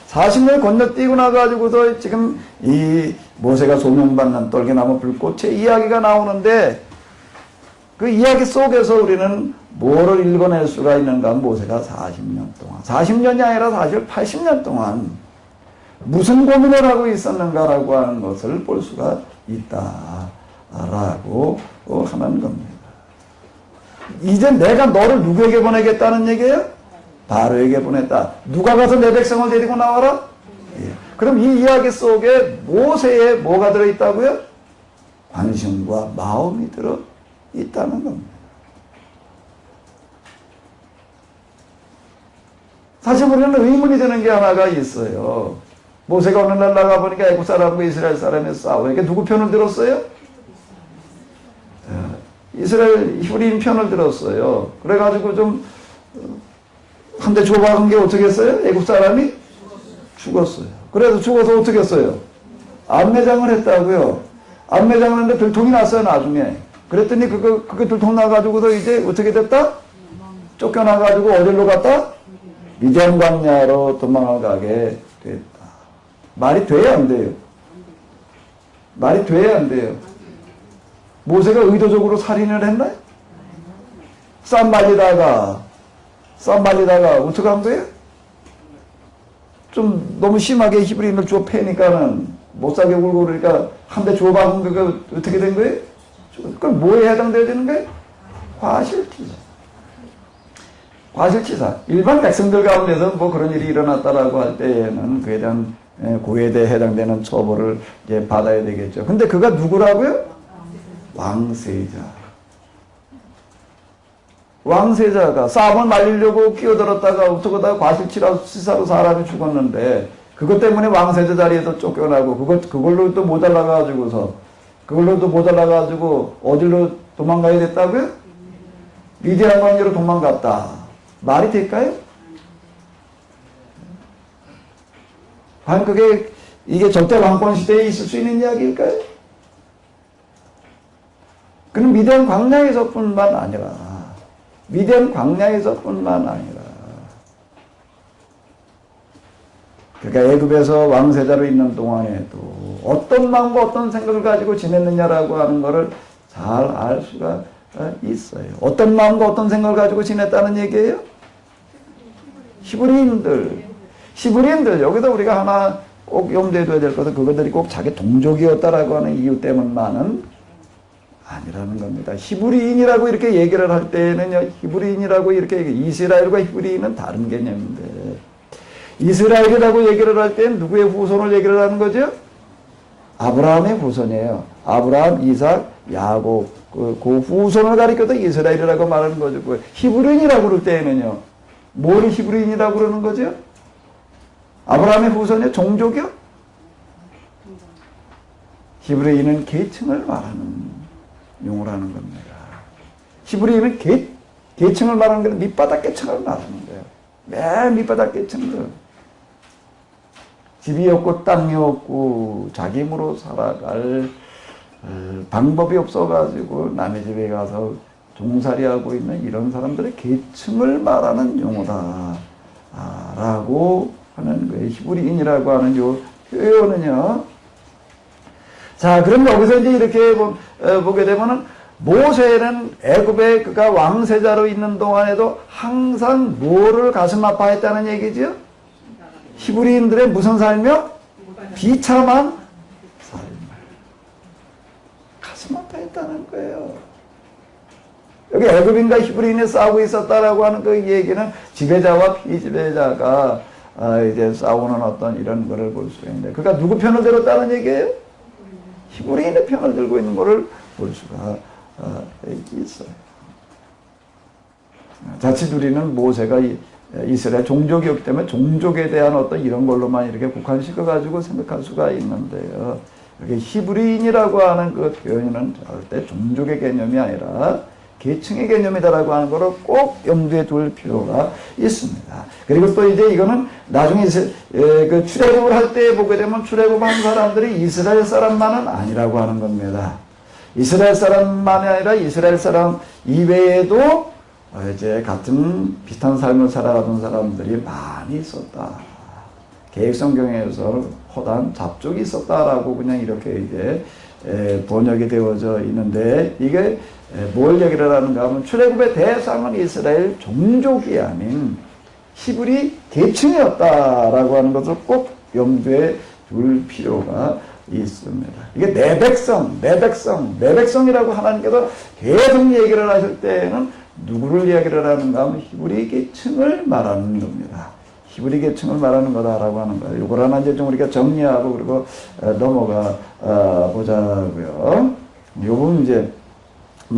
S1: 40년을 건너뛰고 나가지고서 지금 이 모세가 소명받는 떨기나무 불꽃의 이야기가 나오는데, 그 이야기 속에서 우리는 뭐를 읽어낼 수가 있는가 하면 모세가 40년 동안, 40년이 아니라 사실 80년 동안 무슨 고민을 하고 있었는가라고 하는 것을 볼 수가 있다라고 하는 겁니다. 이제 내가 너를 누구에게 보내겠다는 얘기예요? 바로에게 보냈다. 누가 가서 내 백성을 데리고 나와라? 예. 그럼 이 이야기 속에 모세에 뭐가 들어있다고요? 관심과 마음이 들어있다는 겁니다. 사실 우리는 의문이 드는 게 하나가 있어요. 모세가 어느 날 나가보니까 애굽 사람과 이스라엘 사람이 싸우니까 누구 편을 들었어요? 이스라엘 휴림 편을 들었어요. 그래가지고 좀 한 대 줘박은 게 어떻게 했어요? 애굽 사람이 죽었어요. 그래서 죽어서 어떻게 했어요? 암매장을 했다고요. 암매장을 했는데 들통이 났어요, 나중에. 그랬더니 그거 들통 나가지고서 이제 어떻게 됐다? 쫓겨나가지고 어디로 갔다? 미디안 광야로 도망을 가게 됐다. 말이 돼야 안 돼요? 말이 돼야 안 돼요? 모세가 의도적으로 살인을 했나요? 쌈 말리다가 어떻게 한 거예요? 좀 너무 심하게 히브리인을 주워 패니까는 못 사게 굴고 그러니까 한 대 줘박은 그거 어떻게 된 거예요? 그럼 뭐에 해당돼야 되는 거예요? 과실치사. 과실치사. 일반 백성들 가운데서 뭐 그런 일이 일어났다라고 할 때에는 그에 대한 고해에 해당되는 처벌을 이제 받아야 되겠죠. 근데 그가 누구라고요? 왕세자. 왕세자가 싸움을 말리려고 끼어들었다가 어떡하다가 과실치사로 사람이 죽었는데 그것 때문에 왕세자 자리에서 쫓겨나고 그걸로 또 모자라가지고서 어디로 도망가야 됐다고요? 미디안 광야로 도망갔다. 말이 될까요? 과연 이게 절대 왕권 시대에 있을 수 있는 이야기일까요? 그는 미디안 광야에서뿐만 아니라 그러니까 애굽에서 왕세자로 있는 동안에도 어떤 마음과 어떤 생각을 가지고 지냈느냐라고 하는 것을 잘 알 수가 있어요. 어떤 마음과 어떤 생각을 가지고 지냈다는 얘기예요? 히브리인들 여기서 우리가 하나 꼭 염두에 둬야 될 것은 그것들이 꼭 자기 동족이었다라고 하는 이유 때문만은 아니라는 겁니다. 히브리인이라고 이렇게 얘기를 할 때는요, 히브리인이라고 이렇게 이스라엘과 히브리인은 다른 개념인데, 이스라엘이라고 얘기를 할 때는 누구의 후손을 얘기를 하는 거죠? 아브라함의 후손이에요. 아브라함, 이삭, 야곱. 그 후손을 가리켜도 이스라엘이라고 말하는 거죠. 히브리인이라고 그럴 때에는요, 뭘 히브리인이라고 그러는 거죠? 아브라함의 후손이요? 종족이요? 히브리인은 계층을 말하는 용어라는 겁니다. 히브리인은 계층을 말하는 게 밑바닥 계층을 말하는 거예요. 맨 밑바닥 계층들. 집이 없고 땅이 없고 자기 힘으로 살아갈 방법이 없어가지고 남의 집에 가서 종살이하고 있는 이런 사람들의 계층을 말하는 용어다 라고 하는 거예요. 히브리인이라고 하는 요 표현은요. 자, 그럼 여기서 이제 이렇게 보게 되면은 모세는 애굽에 그가 왕세자로 있는 동안에도 항상 뭐를 가슴 아파했다는 얘기죠? 히브리인들의 무슨 삶이요? 비참한 삶을 가슴 아파했다는 거예요. 여기 애굽인과 히브리인이 싸우고 있었다라고 하는 그 얘기는 지배자와 피지배자가 이제 싸우는 어떤 이런 거를 볼 수가 있는데, 그가 누구 편을 들었다는 얘기예요? 히브리인의 편을 들고 있는 것을 볼 수가 있어요. 자칫 우리는 모세가 이스라엘 종족이었기 때문에 종족에 대한 어떤 이런 걸로만 이렇게 국한시켜가지고 생각할 수가 있는데요. 여기 히브리인이라고 하는 그 표현은 절대 종족의 개념이 아니라 계층의 개념이다라고 하는 것을 꼭 염두에 둘 필요가 있습니다. 그리고 또 이제 이거는 나중에 그 출애굽을 할 때 보게 되면 출애굽한 사람들이 이스라엘 사람만은 아니라고 하는 겁니다. 이스라엘 사람만이 아니라 이스라엘 사람 이외에도 이제 같은 비슷한 삶을 살아가던 사람들이 많이 있었다. 개혁성경에서 허다한 잡족이 있었다라고 그냥 이렇게 이제 번역이 되어져 있는데, 이게 뭘 얘기를 하는가 하면 출애굽의 대상은 이스라엘 종족이 아닌 히브리 계층이었다라고 하는 것을 꼭 염두에 둘 필요가 있습니다. 이게 내 백성이라고 하나님께서 계속 얘기를 하실 때에는 누구를 얘기를 하는가 하면 히브리 계층을 말하는 겁니다. 히브리 계층을 말하는 거다라고 하는 거예요. 이걸 하나 이제 좀 우리가 정리하고 그리고 넘어가 보자고요. 이 부분 이제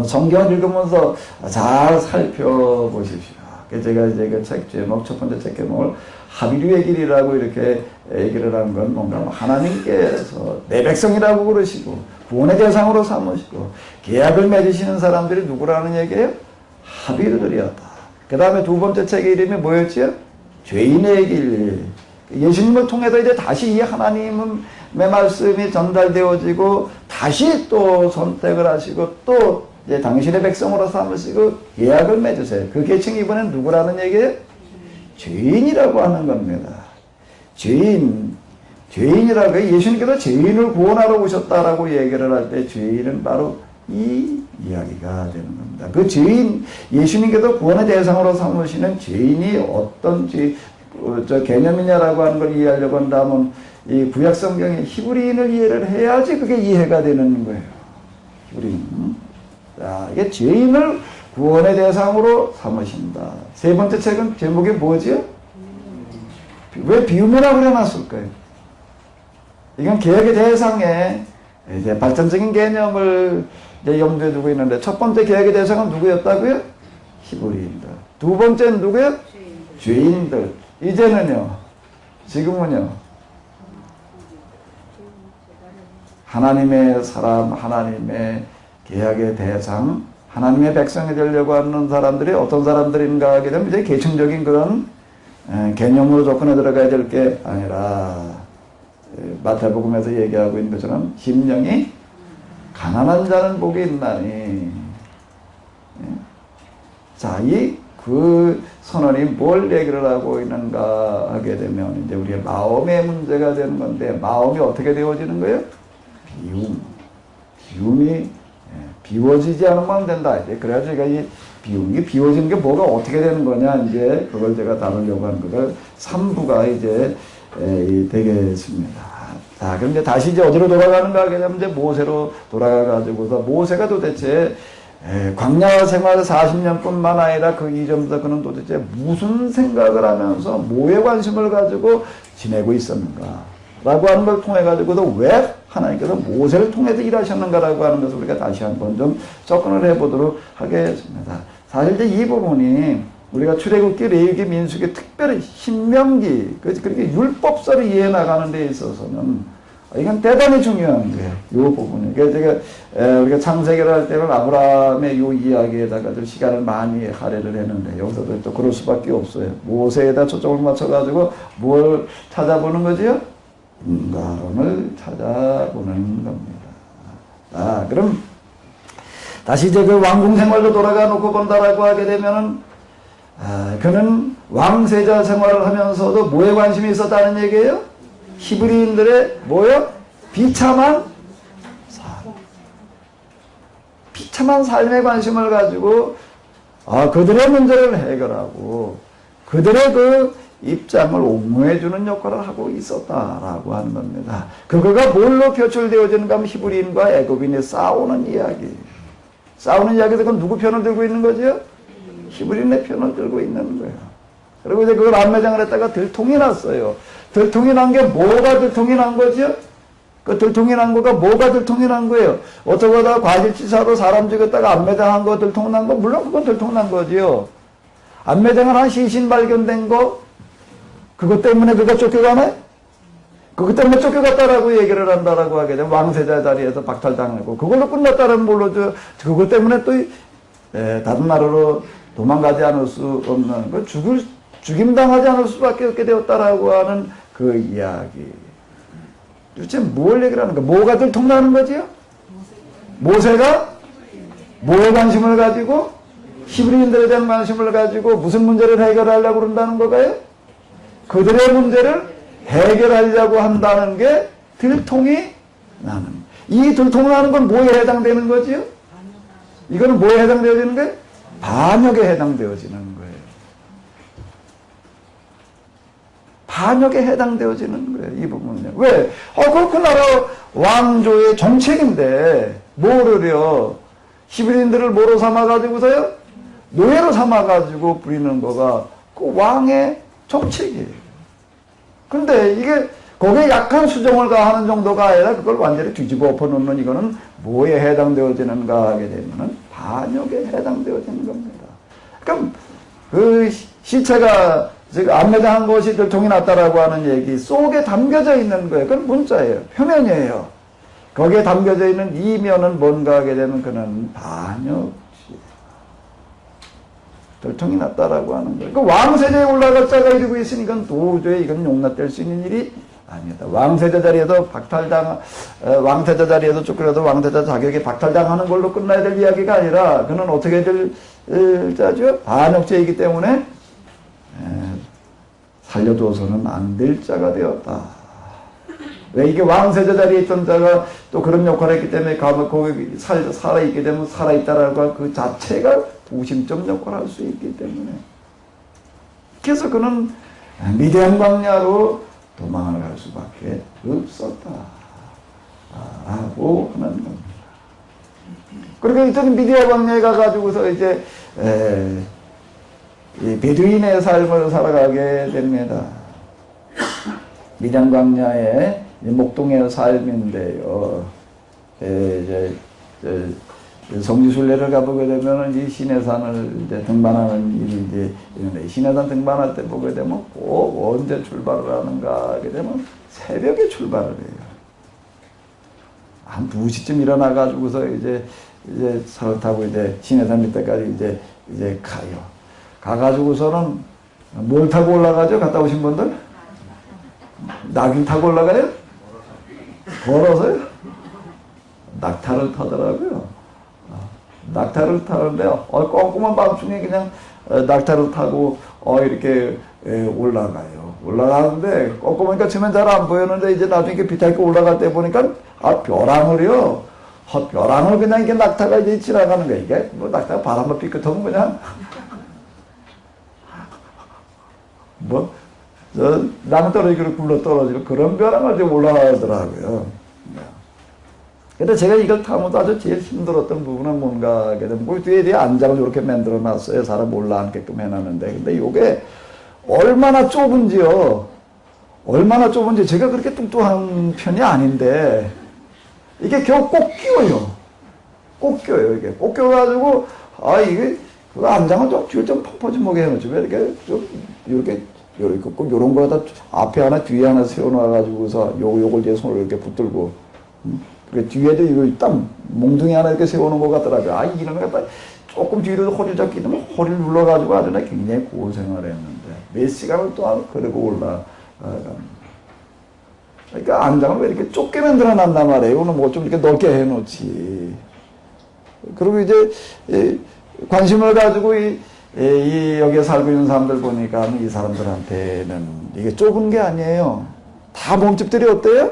S1: 성경을 읽으면서 잘 살펴보십시오. 제가 이제 그 책 제목, 첫 번째 책 제목을 하비류의 길이라고 이렇게 얘기를 하는 건 뭔가 하나님께서 내 백성이라고 그러시고 구원의 대상으로 삼으시고 계약을 맺으시는 사람들이 누구라는 얘기예요? 하비류들이었다. 그 다음에 두 번째 책의 이름이 뭐였지요? 죄인의 길. 예수님을 통해서 이제 다시 이 하나님의 말씀이 전달되어지고 다시 또 선택을 하시고 또 이제 당신의 백성으로 삼으시고 계약을 맺으세요. 그 계층이 이번엔 누구라는 얘기예요? 죄인이라고 하는 겁니다. 죄인이라고 예수님께서 죄인을 구원하러 오셨다라고 얘기를 할 때 죄인은 바로 이 이야기가 되는 겁니다. 그 죄인, 예수님께서 구원의 대상으로 삼으시는 죄인이 어떤 개념이냐라고 하는 걸 이해하려고 한다면 이 구약 성경의 히브리인을 이해를 해야지 그게 이해가 되는 거예요. 히브리인. 자, 이게 죄인을 구원의 대상으로 삼으신다. 세 번째 책은 제목이 뭐지요? 왜 비유문학을 해놨을까요? 이건 개혁의 대상에 이제 발전적인 개념을 이제 염두에 두고 있는데, 첫 번째 개혁의 대상은 누구였다고요? 히브리인들. 두 번째는 누구요? 죄인들. 이제는요, 지금은요, 하나님의 사람, 하나님의 계약의 대상, 하나님의 백성이 되려고 하는 사람들이 어떤 사람들인가 하게 되면 이제 계층적인 그런 개념으로 접근해 들어가야 될 게 아니라, 마태복음에서 얘기하고 있는 것처럼 심령이 가난한 자는 복이 있나니. 자, 그 선언이 뭘 얘기를 하고 있는가 하게 되면 이제 우리의 마음의 문제가 되는 건데, 마음이 어떻게 되어지는 거예요? 비움이 비워지지 않으면 안 된다. 이제 그래가지고 제가 이 비움이 비워지는 게 뭐가 어떻게 되는 거냐, 이제 그걸 제가 다루려고 하는 것을 3부가 이제 되겠습니다. 자, 그럼 이제 다시 이제 어디로 돌아가는가 하게 되면 이제 모세로 돌아가가지고서, 모세가 도대체 광야 생활 40년 뿐만 아니라 그 이전부터 그는 도대체 무슨 생각을 하면서 뭐에 관심을 가지고 지내고 있었는가 라고 하는 걸 통해 가지고도 왜 하나님께서 모세를 통해서 일하셨는가라고 하는 것을 우리가 다시 한번 좀 접근을 해보도록 하겠습니다. 사실 이제 이 부분이 우리가 출애굽기, 레위기, 민수기, 특별히 신명기, 그렇게 율법서를 이해해 나가는 데 있어서는 이건 대단히 중요한 거예요. 이 부분이. 그래서 제가 우리가 창세기를 할 때는 아브라함의 이 이야기에다가 좀 시간을 많이 할애를 했는데, 여기서도 또 그럴 수밖에 없어요. 모세에다 초점을 맞춰가지고 뭘 찾아보는 거지요? 인간을 찾아보는 겁니다. 아, 그럼 다시 이제 그 왕궁 생활로 돌아가 놓고 본다라고 하게 되면은, 그는 왕세자 생활을 하면서도 뭐에 관심이 있었다는 얘기예요? 히브리인들의 뭐요? 비참한 삶. 비참한 삶에 관심을 가지고 그들의 문제를 해결하고 그들의 그 입장을 옹호해주는 역할을 하고 있었다라고 하는 겁니다. 그거가 뭘로 표출되어지는가 하면 히브리인과 애굽인이 싸우는 이야기. 싸우는 이야기에서 그건 누구 편을 들고 있는 거죠? 히브리인의 편을 들고 있는 거예요. 그리고 이제 그걸 안매장을 했다가 들통이 났어요. 들통이 난 게 뭐가 들통이 난 거죠? 그 들통이 난 거가 뭐가 들통이 난 거예요? 어쩌고 하다가 과실치사로 사람 죽였다가 안매장한 거 들통 난 거? 물론 그건 들통 난 거지요. 안매장을 한 시신 발견된 거? 그것 때문에 그가 쫓겨가네? 그것 때문에 쫓겨갔다라고 얘기를 한다라고 하게 되면 왕세자 자리에서 박탈당하고, 그걸로 끝났다라면 모르죠. 그것 때문에 또 다른 나라로 도망가지 않을 수 없는, 죽임당하지 않을 수밖에 없게 되었다라고 하는 그 이야기. 도대체 뭘 얘기를 하는 거야? 뭐가 들통나는 거지요? 모세가 뭐에 관심을 가지고? 히브리인들에 대한 관심을 가지고 무슨 문제를 해결하려고 그런다는 거가요? 그들의 문제를 해결하려고 한다는 게 들통이 나는. 이 들통 나는 건 뭐에 해당되는 거지요? 이거는 뭐에 해당되어지는 거예요? 반역에 해당되어지는 거예요. 반역에 해당되어지는 거예요. 이 부분은요. 왜? 그 나라 왕조의 정책인데 뭐를요? 히브리인들을 뭐로 삼아가지고서요? 노예로 삼아가지고 부리는 거가 그 왕의 정책이에요. 근데 이게 거기에 약한 수정을 가하는 정도가 아니라 그걸 완전히 뒤집어 엎어놓는, 이거는 뭐에 해당되어지는가 하게 되면은 반역에 해당되어지는 겁니다. 그럼 그 시체가 즉 안매장한 것이 들통이 났다라고 하는 얘기 속에 담겨져 있는 거예요. 그건 문자예요. 표면이에요. 거기에 담겨져 있는 이면은 뭔가 하게 되면 그는 반역이 들통이 났다라고 하는 거예요. 그 왕세자에 올라갈 자가 이러고 있으니까 도저히 이건 용납될 수 있는 일이 아닙니다. 왕세자 자리에도 왕세자 자리에도 쫓겨나도 왕세자 자격이 박탈당하는 걸로 끝나야 될 이야기가 아니라, 그는 어떻게 될 자죠? 반역죄이기 때문에 살려둬서는 안 될 자가 되었다. 왜? 이게 왕세자 자리에 있던 자가 또 그런 역할을 했기 때문에 거기 살아있게 되면 살아있다라고 그 자체가 구심점 역할을 할 수 있기 때문에, 그래서 그는 미디안 광야로 도망을 갈 수 수밖에 없었다. 라고 하는 겁니다. 그러니까 이쪽 미디아 광야에 가가지고서 이제 이 베두인의 삶을 살아가게 됩니다. 미디안 광야의 목동의 삶인데요. 이제 성지순례를 가보게 되면 이 시내산을 이제 등반하는 일이 이제 있는데, 시내산 등반할 때 보게 되면 꼭 언제 출발을 하는가 하게 되면 새벽에 출발을 해요. 한 2시쯤 일어나가지고서 이제 차를 타고 이제 시내산 밑에까지 이제 가요. 가가지고서는 뭘 타고 올라가죠? 갔다 오신 분들? 낙인 타고 올라가요? 걸어서요? 낙타를 타더라고요. 낙타를 타는데 꼼꼼한 밤중에 그냥 낙타를 타고 이렇게 올라가요. 올라가는데 꼼꼼하니까 처음엔 잘 안 보였는데 이제 나중에 비탈게 올라갈 때 보니까 벼랑을요. 벼랑을 그냥 이게 낙타가 이제 지나가는 거야. 이게 뭐 낙타가 바람을 삐끗하면 그냥 나무 떨어지기로 굴러 떨어지고 그런 벼랑을 좀 올라가더라고요. 근데 제가 이걸 타면서 아주 제일 힘들었던 부분은 뭔가 하게 되면 그 뒤에 안장을 이렇게 만들어 놨어요. 사람 올라앉게끔 해놨는데. 근데 이게 얼마나 좁은지요. 얼마나 좁은지 제가 그렇게 뚱뚱한 편이 아닌데 이게 겨우 꼭 끼워요. 꼭 껴요. 이게 꼭 껴가지고 이게 그 안장을 좀 뒤에 좀 퍼퍼짐하게 해놓죠. 왜 이렇게 좀 이렇게 꼭 요런 거에다 앞에 하나 뒤에 하나 세워놔가지고서 요걸 이제 손으로 이렇게 붙들고 그 뒤에도 이거 딱 몽둥이 하나 이렇게 세우는 것 같더라고요. 이런 거 갖다 조금 뒤로 허리 잡기 되면 허리를 눌러가지고 아주 굉장히 고생을 했는데 몇 시간을 또 그러고 올라갑니다. 그러니까 안장을 왜 이렇게 좁게 만들어 놨단 말이에요. 이거는 뭐 좀 이렇게 넓게 해놓지. 그리고 이제 관심을 가지고 여기에 살고 있는 사람들 보니까 이 사람들한테는 이게 좁은 게 아니에요. 다 몸집들이 어때요?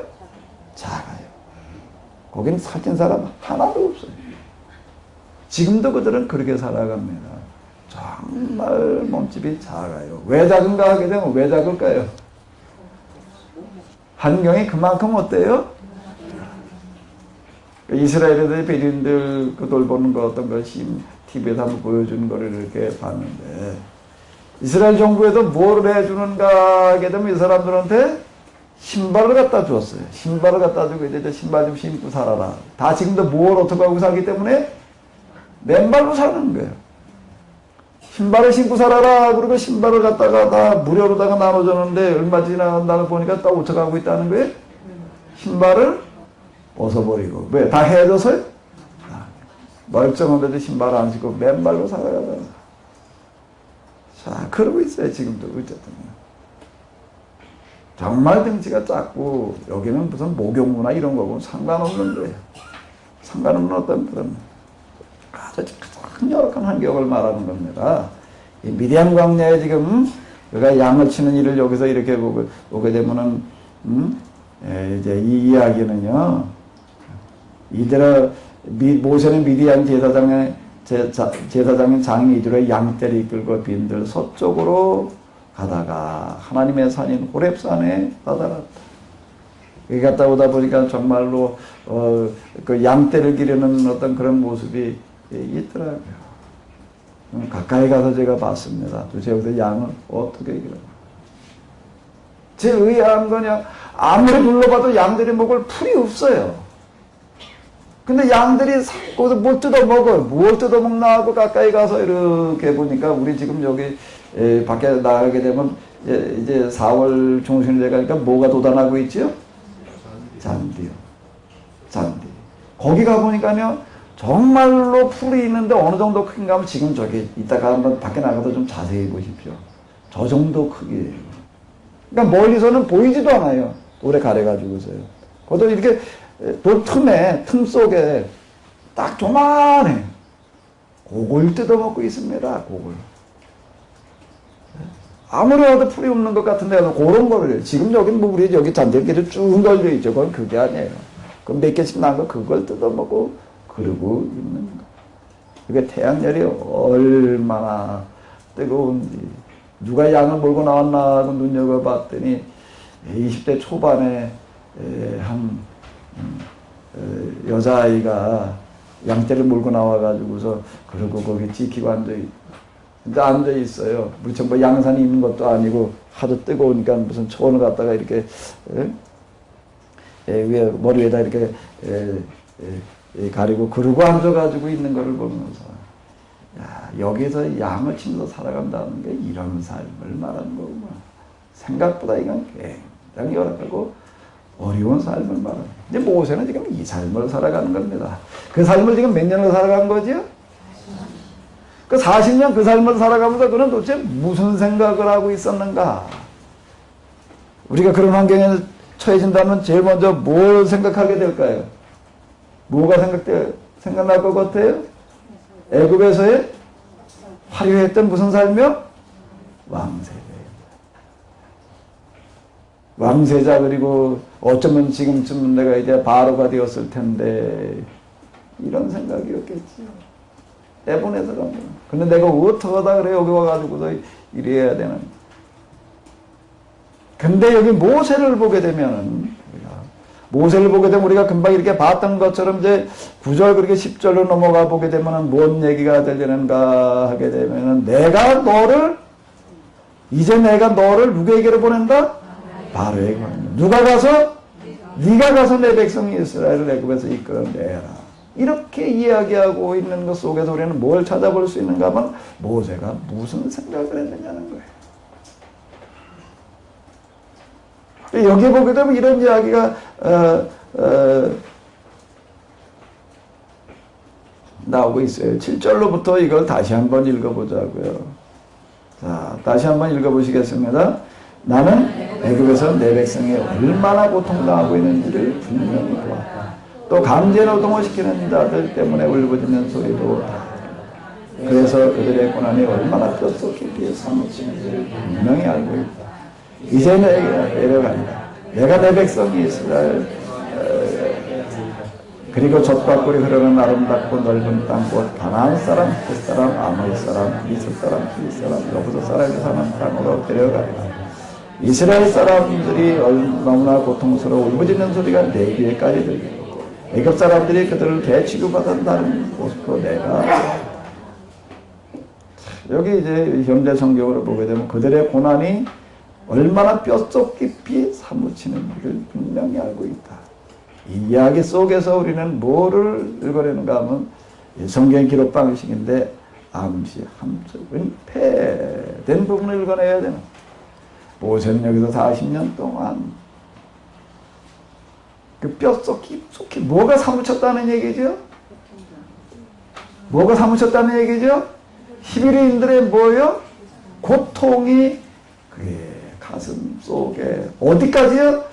S1: 작아요. 거기는 살찐 사람 하나도 없어요. 지금도 그들은 그렇게 살아갑니다. 정말 몸집이 작아요. 왜 작은가 하게 되면 왜 작을까요? 환경이 그만큼 어때요? 이스라엘의 베두인들 그 돌보는 거 어떤 것이 TV에서 한번 보여주는 거를 이렇게 봤는데 이스라엘 정부에서 뭘 해주는가 하게 되면 이 사람들한테 신발을 갖다 주었어요. 신발을 갖다 주고 이제 신발 좀 신고 살아라. 다 지금도 뭘 어떻게 하고 살기 때문에 맨발로 사는 거예요. 신발을 신고 살아라. 그리고 신발을 갖다가 다 무료로다가 나눠줬는데 얼마 지나간다고 보니까 딱 오쳐가고 있다는 거예요. 신발을 벗어버리고. 왜? 다 헤어져서요? 멀쩡한데도 신발 안 신고 맨발로 살아가다. 자, 그러고 있어요. 지금도. 어쨌든. 정말 덩치가 작고 여기는 무슨 목욕문화 이런 거고 상관없는 거예요. 상관없는 어떤 그런 아주 가장 열악한 환경을 말하는 겁니다. 이 미디안 광야에 지금 그가 양을 치는 일을 여기서 이렇게 보게 되면은 이제 이 이야기는요. 이대로 모세는 미디안 제사장인 장인 이들의 양떼를 이끌고 빈들 서쪽으로 가다가 하나님의 산인 호렙산에 다다랐다. 여기 갔다 오다 보니까 정말로 그 양떼를 기르는 어떤 그런 모습이 있더라고요. 가까이 가서 제가 봤습니다. 도대체 여기서 양을 어떻게 기르나. 제일 의아한 거냐, 아무리 불러봐도 양들이 먹을 풀이 없어요. 근데 양들이 거기서 뭘 뜯어먹어요. 뭘 뜯어먹나 하고 가까이 가서 이렇게 보니까 우리 지금 여기 밖에 나가게 되면 이제 4월 중순이 되니까 뭐가 돋아나고 있죠? 잔디요. 잔디. 거기 가보니까요, 정말로 풀이 있는데 어느 정도 크긴가 하면 지금 저기 이따가 한번 밖에 나가서 좀 자세히 보십시오. 저 정도 크기예요. 그러니까 멀리서는 보이지도 않아요. 돌에 가려가지고서요. 그것도 이렇게 돌 틈 속에 딱 조만해. 그걸 뜯어먹고 있습니다. 그걸. 아무리 와도 풀이 없는 것 같은데 그런 거를 지금 여긴 뭐 우리 여기 잔디끼리 쭉 걸려 있죠. 그건 그게 아니에요. 그 몇 개씩 난 거 그걸 뜯어먹고 그러고 있는 거. 그게 태양열이 얼마나 뜨거운지 누가 양을 몰고 나왔나 하고 눈여겨봤더니 20대 초반에 한 여자아이가 양떼를 몰고 나와가지고서 그러고 거기 지키고 앉아 있어요. 무척 뭐 양산이 있는 것도 아니고 하도 뜨거우니까 무슨 초원을 갖다가 이렇게 위에 머리 위에다 이렇게 가리고 그러고 앉아가지고 있는 거를 보면서 야, 여기서 양을 치면서 살아간다는 게 이런 삶을 말하는 거구나. 생각보다 이건 굉장히 열악하고 어려운 삶을 말하는. 이제 모세는 지금 이 삶을 살아가는 겁니다. 그 삶을 지금 몇 년을 살아간 거죠? 그 40년 그 삶을 살아가면서 그는 도대체 무슨 생각을 하고 있었는가? 우리가 그런 환경에 처해진다면 제일 먼저 뭘 생각하게 될까요? 뭐가 생각날 것 같아요? 애굽에서의 화려했던 무슨 삶이요? 왕세자. 그리고 어쩌면 지금쯤 내가 이제 바로가 되었을 텐데 이런 생각이었겠지. 애분해서 간 거야. 근데 내가 어떡하다 그래 여기 와가지고서 이래야 되는. 근데 여기 모세를 보게 되면은 우리가 금방 이렇게 봤던 것처럼 이제 9절 그렇게 10절로 넘어가 보게 되면은 뭔 얘기가 들리는가 하게 되면은 이제 내가 너를 누구에게로 보낸다? 바로에게 보낸다. 누가 가서? 네가 가서 내 백성 이스라엘을 애굽에서 이끌어내라. 이렇게 이야기하고 있는 것 속에서 우리는 뭘 찾아볼 수 있는가 하면 모세가 무슨 생각을 했느냐는 거예요. 여기 보게 되면 이런 이야기가 나오고 있어요. 7절로부터 이걸 다시 한번 읽어보자고요. 자, 다시 한번 읽어보시겠습니다. 나는 애굽에서 내 백성이 얼마나 고통당하고 있는지를 분명히 보았다. 또 강제노동을 시키는 자들 때문에 울부짖는 소리도 그래서 그들의 고난이 얼마나 뼛속 깊이 사무치는지를 분명히 알고 있다. 이제 내가 내려간다. 내가 내 백성 이스라엘 그리고 젖과 꿀이 흐르는 아름답고 넓은 땅 곧 가나안 사람, 헷 사람, 아모리 사람, 미스 사람, 히리 사람, 여부서 사람이 사는 땅으로 데려간다. 이스라엘 사람들이 너무나 고통스러워 울부짖는 소리가 내 귀에까지 들리고 애굽 사람들이 그들을 대취급받았다는 모습도 내가 여기 이제 현대 성경으로 보게 되면 그들의 고난이 얼마나 뼛속 깊이 사무치는지를 분명히 알고 있다. 이 이야기 속에서 우리는 뭐를 읽어내는가 하면 성경 기록 방식인데 암시, 함축은 폐된 부분을 읽어내야 되는. 모세는 여기서 40년 동안 그 뼛속 깊숙이 뭐가 사무쳤다는 얘기죠? 뭐가 사무쳤다는 얘기죠? 히브리인들의 뭐요? 고통이 그게 가슴 속에 어디까지요?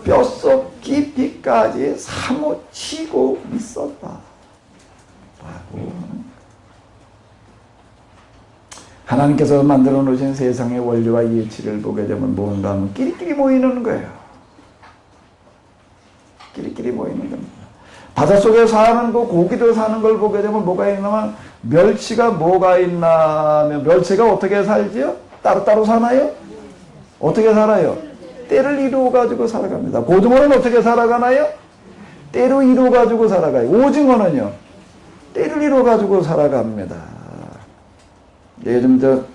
S1: 뼛속 깊이까지 사무치고 있었다. 라고 하나님께서 만들어 놓으신 세상의 원리와 이치를 보게 되면 뭔가 하면 끼리끼리 모이는 거예요. 끼리끼리 모이는 겁니다. 바닷속에 사는 거, 고기들 사는 걸 보게 되면 뭐가 있냐면 멸치가 뭐가 있나, 멸치가 어떻게 살지요? 따로따로 사나요? 어떻게 살아요? 때를 이루어가지고 살아갑니다. 고등어는 어떻게 살아가나요? 때를 이루어가지고 살아가요. 오징어는요? 때를 이루어가지고 살아갑니다. 요즘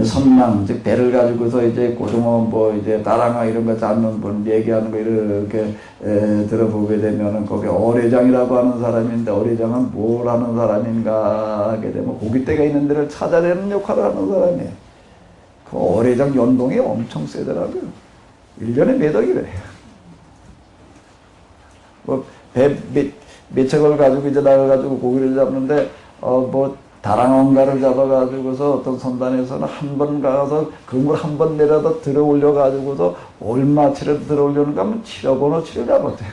S1: 선망, 즉 배를 가지고서 이제 고등어 뭐 이제 따랑아 이런 거 잡는 분 얘기하는 거 이렇게 들어보게 되면은 거기 어뢰장이라고 하는 사람인데 어뢰장은 뭘 하는 사람인가 하게 되면 고깃대가 있는 데를 찾아내는 역할을 하는 사람이에요. 그 어뢰장 연동이 엄청 세더라고요. 1년에 몇 억이래요. 뭐 배 몇 척을 가지고 이제 나가가지고 고기를 잡는데 뭐 다랑어인가를 잡아가지고서 어떤 선단에서는 한 번 가서 그물 한 번 내려다 들어 올려가지고서 얼마치를 들어 올려는가 하면 7억 원어치를 잡았대요.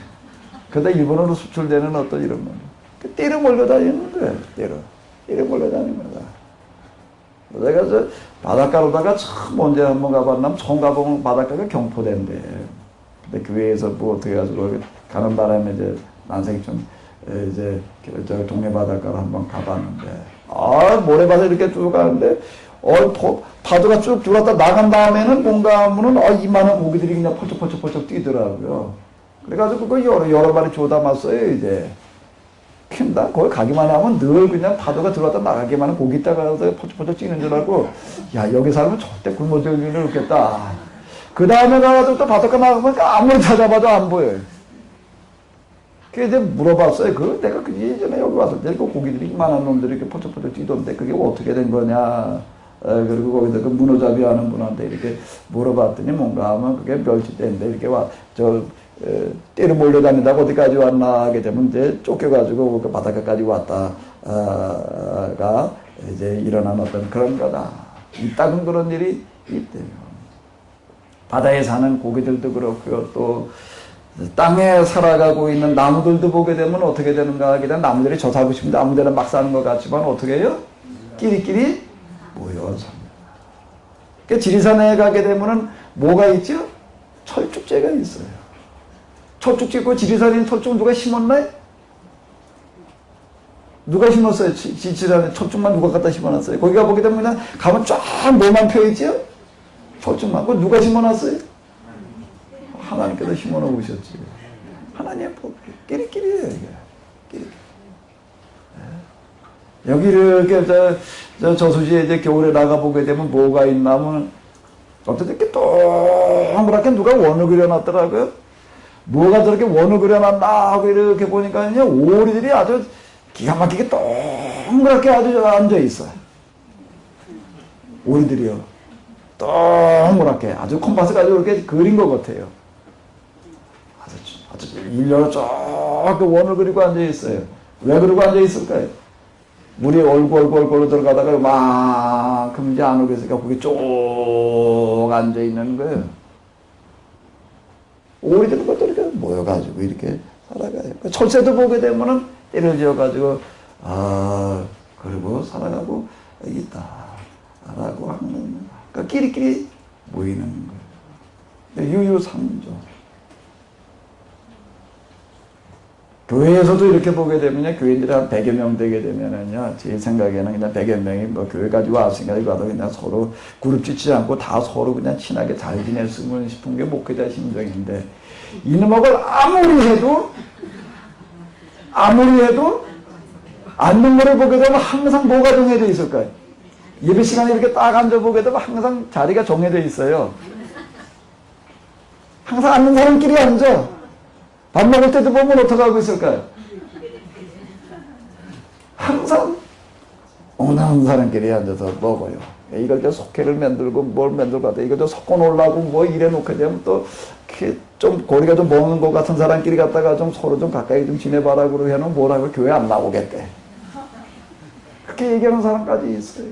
S1: 그런데 일본으로 수출되는 어떤 이런 거. 때려 몰려다니는 거예요. 때려 몰려다닙니다. 내가 저 바닷가로다가 처음 언제 한번 가봤냐면 처음 가보면 바닷가가 경포대인데 근데 교회에서 뭐 어떻게 해가지고 가는 바람에 이제 난생이 좀 이제 저 동네 바닷가로 한번 가봤는데 모래바다 이렇게 쭉 가는데 파도가 쭉 들어왔다 나간 다음에는 뭔가 하면은 이만한 고기들이 그냥 펄쩍펄쩍 뛰더라고요. 그래가지고 그거 여러 마리 줘 담았어요, 이제. 킨다? 거기 가기만 하면 늘 그냥 파도가 들어왔다 나가기만 하면 고기 있다가 펄쩍펄쩍 뛰는 줄 알고, 야, 여기 살면 절대 굶어 죽을 일은 없겠다. 그 다음에 가가지고 또 바닷가 나가면 아무리 찾아봐도 안 보여요. 그래서 이제 물어봤어요. 내가 그 예전에 여기 왔을 때 그 고기들이 이만한 놈들이 이렇게 펄쩍펄쩍 뛰던데 그게 어떻게 된 거냐. 그리고 거기서 그 문어잡이 하는 분한테 이렇게 물어봤더니 뭔가 하면 그게 멸치대인데 이렇게 떼를 몰려다니다가 어디까지 왔나 하게 되면 이제 쫓겨가지고 그 바닷가까지 왔다가 이제 일어난 어떤 그런 거다. 이따금 그런 일이 있대요. 바다에 사는 고기들도 그렇고요. 또 땅에 살아가고 있는 나무들도 보게 되면 어떻게 되는가 하게 되면 나무들이 저 살고 싶은데 아무 데나 막 사는 것 같지만 어떻게 해요? 끼리끼리 모여 삽니다. 그러니까 지리산에 가게 되면은 뭐가 있죠? 철쭉제가 있어요. 철쭉제 있고 지리산에 철쭉 누가 심었나요? 누가 심었어요? 지리산에 철쭉만 누가 갖다 심어놨어요? 거기가 보게 되면 그냥 가면 쫙 뭐만 펴있지요? 철쭉만. 그거 누가 심어놨어요? 하나님께서 심어놓으셨지. 하나님의 복, 끼리끼리예요, 이게. 끼리끼리. 여기 이렇게 저수지에 이제 겨울에 나가보게 되면 뭐가 있나 하면 어떤 이렇게 동그랗게 누가 원을 그려놨더라고요. 뭐가 저렇게 원을 그려놨나 하고 이렇게 보니까요, 오리들이 아주 기가 막히게 동그랗게 아주 앉아있어요. 오리들이요. 동그랗게 아주 컴파스 가지고 이렇게 그린 것 같아요. 아주 일렬로 쭉 원을 그리고 앉아있어요. 왜 그러고 앉아있을까요? 물이 얼굴로 들어가다가 만큼 이제 안 오게 있으니까 거기 쭉 앉아있는 거예요. 오리들은 것도 이렇게 모여가지고 이렇게 살아가요. 철새도 보게 되면은 때를 지어가지고, 그리고 살아가고 있다. 라고 하는, 그러니까 끼리끼리 모이는 거예요. 유유상조. 교회에서도 이렇게 보게 되면요, 교인들이 한 100여 명 되게 되면은요, 제 생각에는 그냥 100여 명이 뭐 교회 가지고 왔으니까 와도 그냥 서로 그룹 짓지 않고 다 서로 그냥 친하게 잘 지냈으면 싶은 게 목회자 심정인데, 이놈을 아무리 해도 앉는 거를 보게 되면 항상 뭐가 정해져 있을까요? 예배 시간에 이렇게 딱 앉아보게 되면 항상 자리가 정해져 있어요. 항상 앉는 사람끼리 앉아. 밥 먹을 때도 보면 어떻게 하고 있을까요? 항상 어느 사람끼리 앉아서 먹어요. 이걸 저 속회를 만들고 뭘 만들고 하다 이걸 저 섞어 놓으려고 뭐 이래 놓게 되면 또 좀 거리가 좀 먹는 것 같은 사람끼리 갔다가 좀 서로 좀 가까이 좀 지내봐라고 해놓으면 뭐라고 교회 안 나오겠대. 그렇게 얘기하는 사람까지 있어요.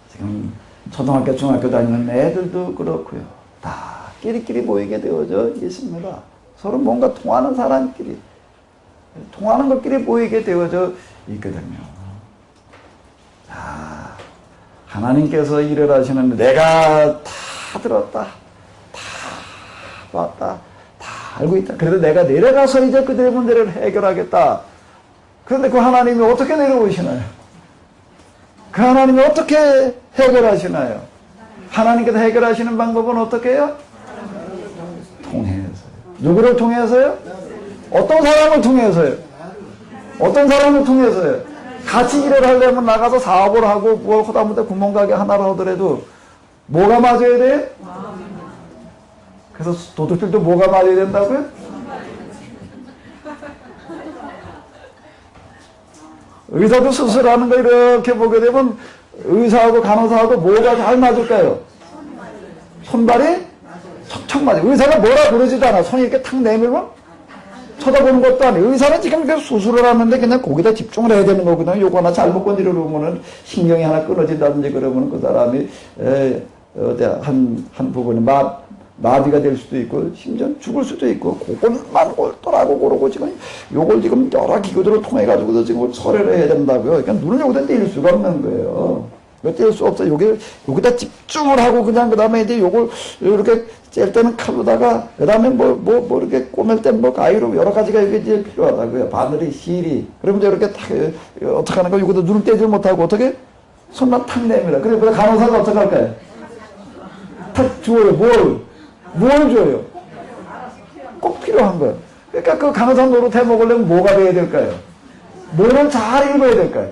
S1: 지금 초등학교, 중학교 다니는 애들도 그렇고요. 다 끼리끼리 모이게 되어져 있습니다. 서로 뭔가 통하는 사람끼리, 통하는 것끼리 모이게 되어져 있거든요. 자, 하나님께서 일을 하시는데 내가 다 들었다, 다 봤다, 다 알고 있다. 그래도 내가 내려가서 이제 그들의 문제를 해결하겠다. 그런데 그 하나님이 어떻게 내려오시나요? 그 하나님이 어떻게 해결하시나요? 하나님께서 해결하시는 방법은 어떻게 해요? 통해서요. 누구를 통해서요? 어떤 사람을 통해서요? 어떤 사람을 통해서요? 같이 일을 하려면 나가서 사업을 하고 뭘 하다못해 구멍가게 하나를 하더라도 뭐가 맞아야 돼요? 그래서 도둑들도 뭐가 맞아야 된다고요? 의사도 수술하는 거 이렇게 보게 되면 의사하고 간호사하고 뭐가 잘 맞을까요? 손발이 척척 맞아요. 의사가 뭐라 그러지도 않아. 손이 이렇게 탁 내밀면 쳐다보는 것도 아니에요. 의사는 지금 계속 수술을 하는데 그냥 거기다 집중을 해야 되는 거거든요. 요거 하나 잘못 건드려놓으면은 신경이 하나 끊어진다든지 그러면 그 사람이 한 부분이 마비가 될 수도 있고 심지어 죽을 수도 있고 그것만 옳더라고 그러고 지금 요걸 지금 여러 기구들을 통해 가지고도 지금 서류를 해야 된다고요. 그러니까 눈을 여기다 뗄 수가 없는 거예요. 어쩔 수 없어. 여기다 집중을 하고 그냥 그 다음에 이제 요걸 이렇게 짤 때는 칼로다가 그 다음에 뭐 이렇게 꼬맬 때 뭐 가위로 여러 가지가 이게 이제 필요하다고요. 바늘이, 실이. 그러면 이렇게 탁 어떻게 하는 거 여기다 눈을 떼지 못하고 어떻게 손만 탁 내밀어. 그래 간호사가 어떻게 할까요? 탁 주어요. 뭘 줘요? 꼭 필요한 거예요. 그러니까 그 간호사 노릇해 먹으려면 뭐가 돼야 될까요? 뭐를 잘 읽어야 될까요?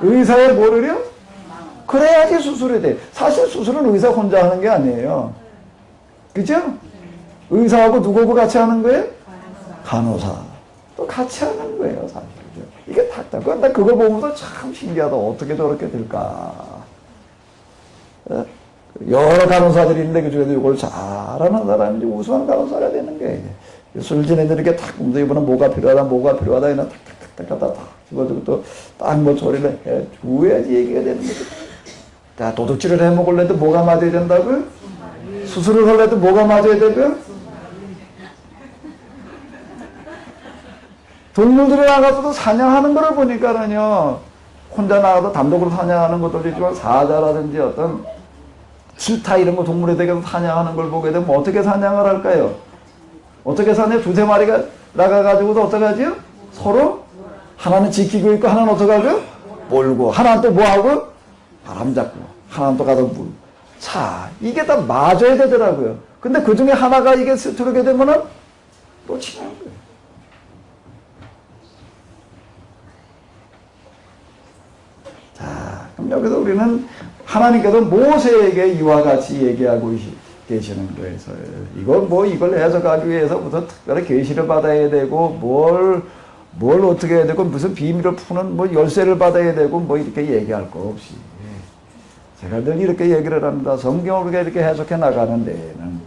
S1: 의사의 뭐를요? 그래야지 수술이 돼. 사실 수술은 의사 혼자 하는 게 아니에요. 그죠? 의사하고 누구하고 같이 하는 거예요? 간호사. 또 같이 하는 거예요, 사실. 그죠? 이게 탁탁. 근데 그걸 보면서 참 신기하다. 어떻게 저렇게 될까? 여러 간호사들이 있는데 그 중에도 이걸 잘하는 사람이 우수한 간호사가 되는 거예요. 술진애들 이렇게 탁 이번에 뭐가 필요하다 이나 탁탁탁탁 갖다 탁 집어주고 또 딱 뭐 처리를 해 줘야지 얘기가 되는 거죠. 자, 도둑질을 해 먹을래도 뭐가 맞아야 된다고요? 수술을 할래도 뭐가 맞아야 되고요? 동물들이 나가서도 사냥하는 거를 보니까는요, 혼자 나가서 단독으로 사냥하는 것도 있지만 사자라든지 어떤 치타 이런 거 동물에 대해서 사냥하는 걸 보게 되면 어떻게 사냥을 할까요? 어떻게 사냐? 두세 마리가 나가가지고도 어떻게 하죠? 서로 하나는 지키고 있고 하나는 어떻게 하죠? 몰고 하나는 또 뭐하고? 바람 잡고 하나는 또 가서 물. 자, 이게 다 맞아야 되더라고요. 근데 그 중에 하나가 이게 스트르게 되면은 또 치는 거예요. 자, 그럼 여기서 우리는 하나님께서 모세에게 이와 같이 얘기하고 계시는 거예요. 이걸 해석하기 위해서부터 특별히 계시를 받아야 되고, 뭘 어떻게 해야 되고, 무슨 비밀을 푸는 뭐 열쇠를 받아야 되고, 뭐 이렇게 얘기할 거 없이. 제가 늘 이렇게 얘기를 합니다. 성경을 우리가 이렇게 해석해 나가는 데에는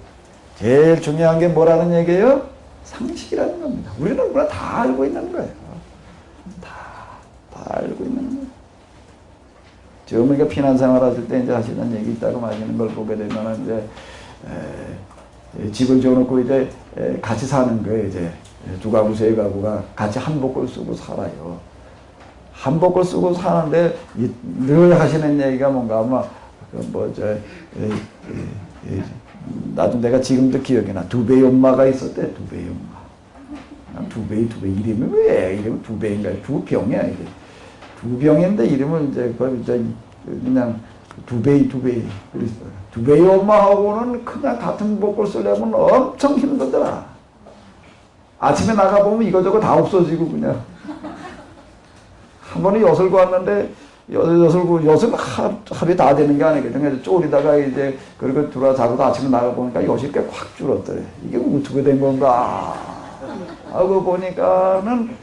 S1: 제일 중요한 게 뭐라는 얘기예요? 상식이라는 겁니다. 우리는 그걸 다 알고 있는 거예요. 다 알고 있는 거예요. 지금 우리가 피난 생활 하실 때 이제 하시는 얘기 있다고 하시는 걸 보게 되면은 이제 집을 지어놓고 이제 같이 사는 거예요. 이제 두 가구, 세 가구가 같이 한복을 쓰고 살아요. 한복을 쓰고 사는데 늘 하시는 얘기가 뭔가 아마 나도 내가 지금도 기억이 나. 두배의 엄마가 있었대. 두배의 엄마. 두배의 이름이 왜 이름이 두배인가요? 두병이야 이게. 두병인데 이름을 이제 그냥 두배이 그랬어요. 두배의 엄마하고는 그냥 같은 복을 쓰려면 엄청 힘들더라. 아침에 나가보면 이거저거 다 없어지고 그냥. 한 번에 엿을 구웠는데 엿은 합이 다 되는 게 아니거든요. 쪼리다가 이제 그리고 들어자고도 아침에 나가보니까 엿이 꽤 확 줄었더래. 이게 어떻게 된 건가 하고 보니까는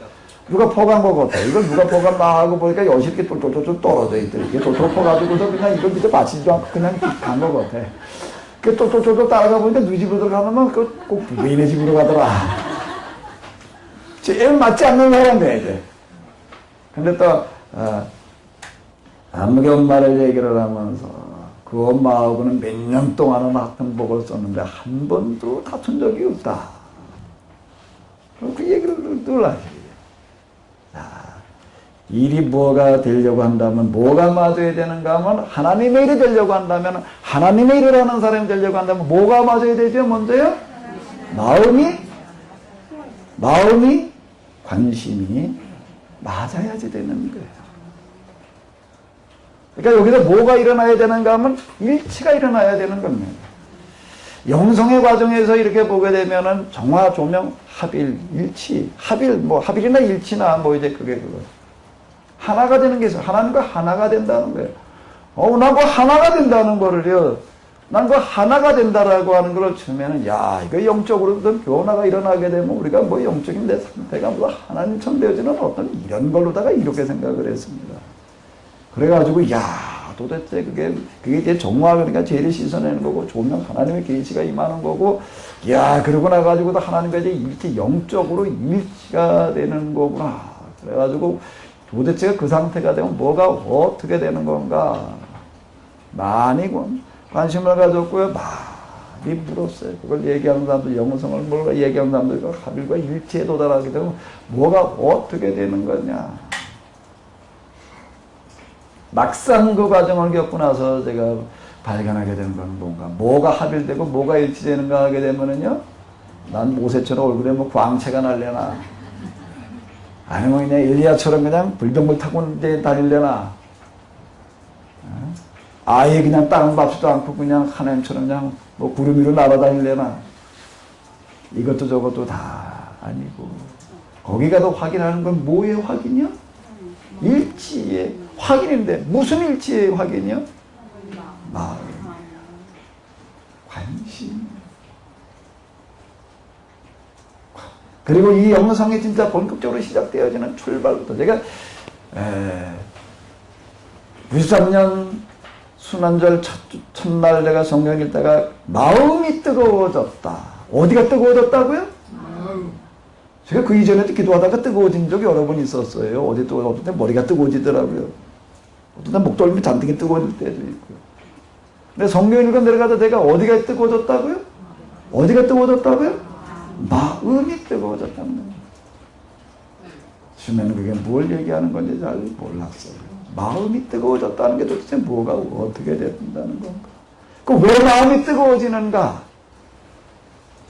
S1: 누가 퍼간 것 같아. 이걸 누가 퍼갔나 하고 보니까 엿이 이렇게 똘똘똘 떨어져 있더래. 이게 똘똘 퍼가지고서 그냥 이걸 밑에 맞추지 않고 그냥 간 것 같아. 그 똘똘똘 따라가 보니까 누이 집으로 들어가면 꼭 부인의 집으로 가더라. 제일 맞지 않는 사람이야 이제. 근데 또 아무개 엄마를 얘기를 하면서 그 엄마하고는 몇 년 동안은 학생복을 썼는데 한 번도 다툰 적이 없다. 그 얘기를 늘 하시죠. 일이 뭐가 되려고 한다면 뭐가 맞아야 되는가 하면 하나님의 일이 되려고 한다면 하나님의 일을 하는 사람이 되려고 한다면 뭐가 맞아야 되죠? 먼저요? 마음이 관심이 맞아야지 되는 거예요. 그러니까 여기서 뭐가 일어나야 되는가 하면 일치가 일어나야 되는 겁니다. 영성의 과정에서 이렇게 보게 되면은 정화, 조명, 합일, 일치, 합일이나 일치나 뭐 이제 그거. 하나가 되는 게 있어요. 하나님과 하나가 된다는 거예요. 난 그 하나가 된다는 거를요. 난 그 하나가 된다라고 하는 걸 처음에는 이거 영적으로 어떤 변화가 일어나게 되면 우리가 뭐 영적인 내 상태가 뭐 하나님처럼 되어지는 어떤 이런 걸로다가 이렇게 생각을 했습니다. 그래가지고 도대체 그게 이제 정화 그러니까 죄를 씻어내는 거고 조명 하나님의 계시가 임하는 거고 그러고 나가지고도 하나님과 이제 일치 영적으로 일치가 되는 거구나. 그래가지고 도대체 그 상태가 되면 뭐가 어떻게 되는 건가 많이 관심을 가졌고요. 많이 물었어요. 그걸 얘기하는 사람들 영성을 뭔가 얘기하는 사람들과 합일과 일치에 도달하게 되면 뭐가 어떻게 되는 거냐. 막상 그 과정을 겪고 나서 제가 발견하게 된 건 뭔가, 뭐가 합일되고 뭐가 일치되는가 하게 되면은요, 난 모세처럼 얼굴에 뭐 광채가 날려나, 아니면 그냥 엘리야처럼 그냥 불병물 타고 이제 다닐려나, 아예 그냥 땅 밟지도 않고 그냥 하나님처럼 그냥 뭐 구름 위로 날아다닐려나, 이것도 저것도 다 아니고, 거기 가서 확인하는 건 뭐의 확인이요? 일치의 확인인데, 무슨 일치의 확인이요? 마음이에요. 관심. 그리고 이 영성이 진짜 본격적으로 시작되어지는 출발부터, 제가 93년 순환절 첫날 제가 성경 읽다가 마음이 뜨거워졌다. 어디가 뜨거워졌다고요? 제가 그 이전에도 기도하다가 뜨거워진 적이 여러 번 있었어요. 어디 또 어떤 때 머리가 뜨거워지더라고요. 어떤 때 목덜미 잔뜩이 뜨거워질 때도 있고요. 근데 성경 읽고 내려가다 내가 어디가 뜨거워졌다고요? 어디가 뜨거워졌다고요? 마음이 뜨거워졌다는 거예요. 처음에는 그게 뭘 얘기하는 건지 잘 몰랐어요. 마음이 뜨거워졌다는 게 도대체 뭐가 어떻게 된다는 건가? 그 왜 마음이 뜨거워지는가?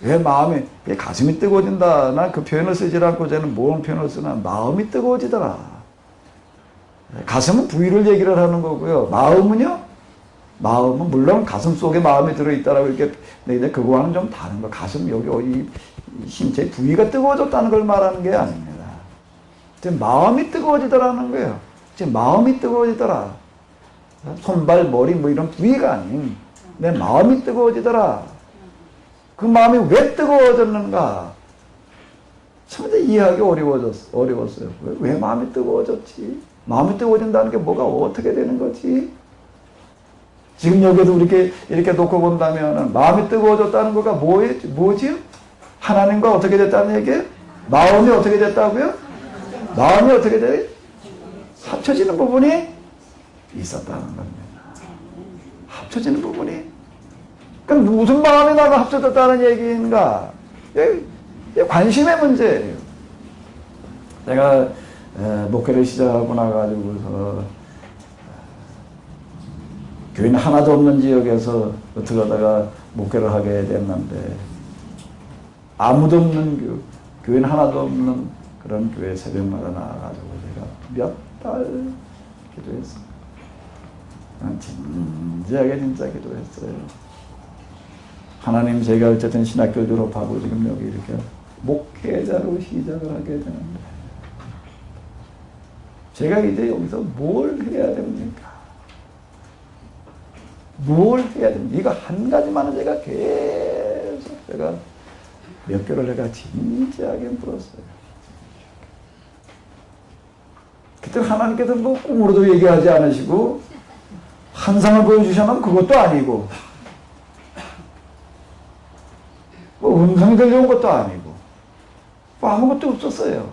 S1: 왜 마음이, 왜 가슴이 뜨거워진다? 난 그 표현을 쓰지 않고 저는 뭔 표현을 쓰나? 마음이 뜨거워지더라. 가슴은 부위를 얘기를 하는 거고요. 마음은요? 마음은 물론 가슴 속에 마음이 들어있다라고 이렇게, 근데 그거와는 좀 다른 거. 가슴 여기 어디 신체 부위가 뜨거워졌다는 걸 말하는 게 아닙니다. 지금 마음이 뜨거워지더라는 거예요. 지금 마음이 뜨거워지더라. 손발, 머리 뭐 이런 부위가 아닌 내 마음이 뜨거워지더라. 그 마음이 왜 뜨거워졌는가? 참 이해하기 어려웠어요. 왜 마음이 뜨거워졌지? 마음이 뜨거워진다는 게 뭐가 어떻게 되는 거지? 지금 여기도 이렇게 놓고 본다면 마음이 뜨거워졌다는 거가 뭐지? 하나님과 어떻게 됐다는 얘기예요? 마음이 어떻게 됐다고요? 마음이 어떻게 돼요? 합쳐지는 부분이 있었다는 겁니다. 합쳐지는 부분이. 그럼 무슨 마음이 나가 합쳐졌다는 얘기인가? 관심의 문제예요. 제가 목회를 시작하고 나가지고서 교인 하나도 없는 지역에서 들어가다가 목회를 하게 됐는데, 아무도 없는 교인 하나도 없는 그런 교회 새벽마다 나가가지고 제가 몇 달 기도했어요. 진지하게 진짜 기도했어요. 하나님, 제가 어쨌든 신학교 졸업하고 지금 여기 이렇게 목회자로 시작을 하게 되는데, 제가 이제 여기서 뭘 해야 됩니까? 뭘 해야 됩니까? 이거 한 가지만은 제가 계속 몇 개월 내가 진지하게 물었어요. 그때 하나님께서 뭐 꿈으로도 얘기하지 않으시고 환상을 보여주셔놓으면 그것도 아니고 뭐 음성이 들려온 것도 아니고 뭐 아무것도 없었어요.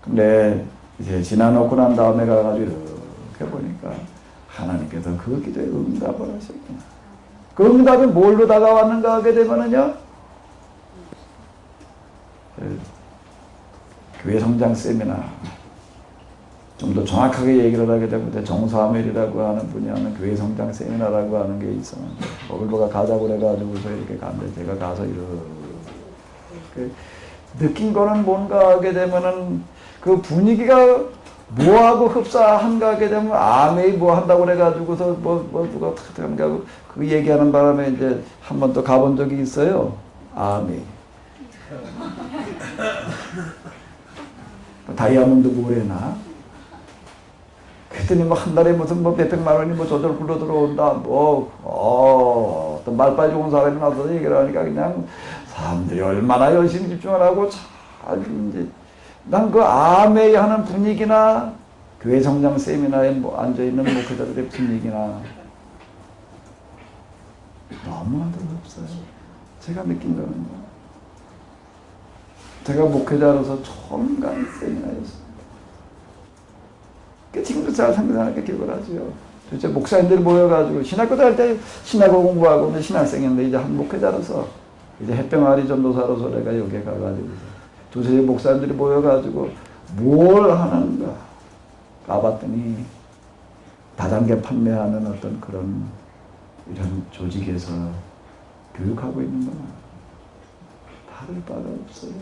S1: 근데 이제 지나놓고 난 다음에 가가지고 이렇게 보니까 하나님께서 그 기도에 응답을 하셨구나. 그 응답이 뭘로 다가왔는가 하게 되면은요, 교회 성장 세미나, 좀 더 정확하게 얘기를 하게 되면 정사멜이라고 하는 분이 하는 교회 성장 세미나라고 하는 게 있었는데, 거기가 가자고 그래가지고서 이렇게 갔는데, 제가 가서 이렇게 느낀 거는 뭔가 하게 되면은 그 분위기가 뭐하고 흡사한가 하게 되면 아메이 뭐 한다고 그래가지고서 누가 어떻게 한가 그 얘기하는 바람에 이제 한 번 또 가본 적이 있어요. 아메이. 다이아몬드 모래나. 그랬더니 뭐 한 달에 무슨 뭐 몇백만 원이 뭐 저절 굴러 들어온다. 어떤 말빨 좋은 사람이 나서 얘기를 하니까 그냥 사람들이 얼마나 열심히 집중을 하고 잘 이제 난 그 아메이 하는 분위기나 교회 성장 세미나에 뭐 앉아있는 목회자들의 분위기나 너무나도 없어요. 제가 느낀 거는 제가 목회자로서 처음 간 세미나였어요. 지금도 잘 상상하게 기억을 하죠. 도대체 목사님들이 모여가지고 신학교 다닐 때 신학을 공부하고 신학생인데 이제 한 목회자로서 이제 햇병아리 전도사로서 내가 여기에 가가지고 두세 목사님들이 모여가지고 뭘 하는가 가봤더니 다단계 판매하는 어떤 그런 이런 조직에서 교육하고 있는 거나 다를 바가 없어요.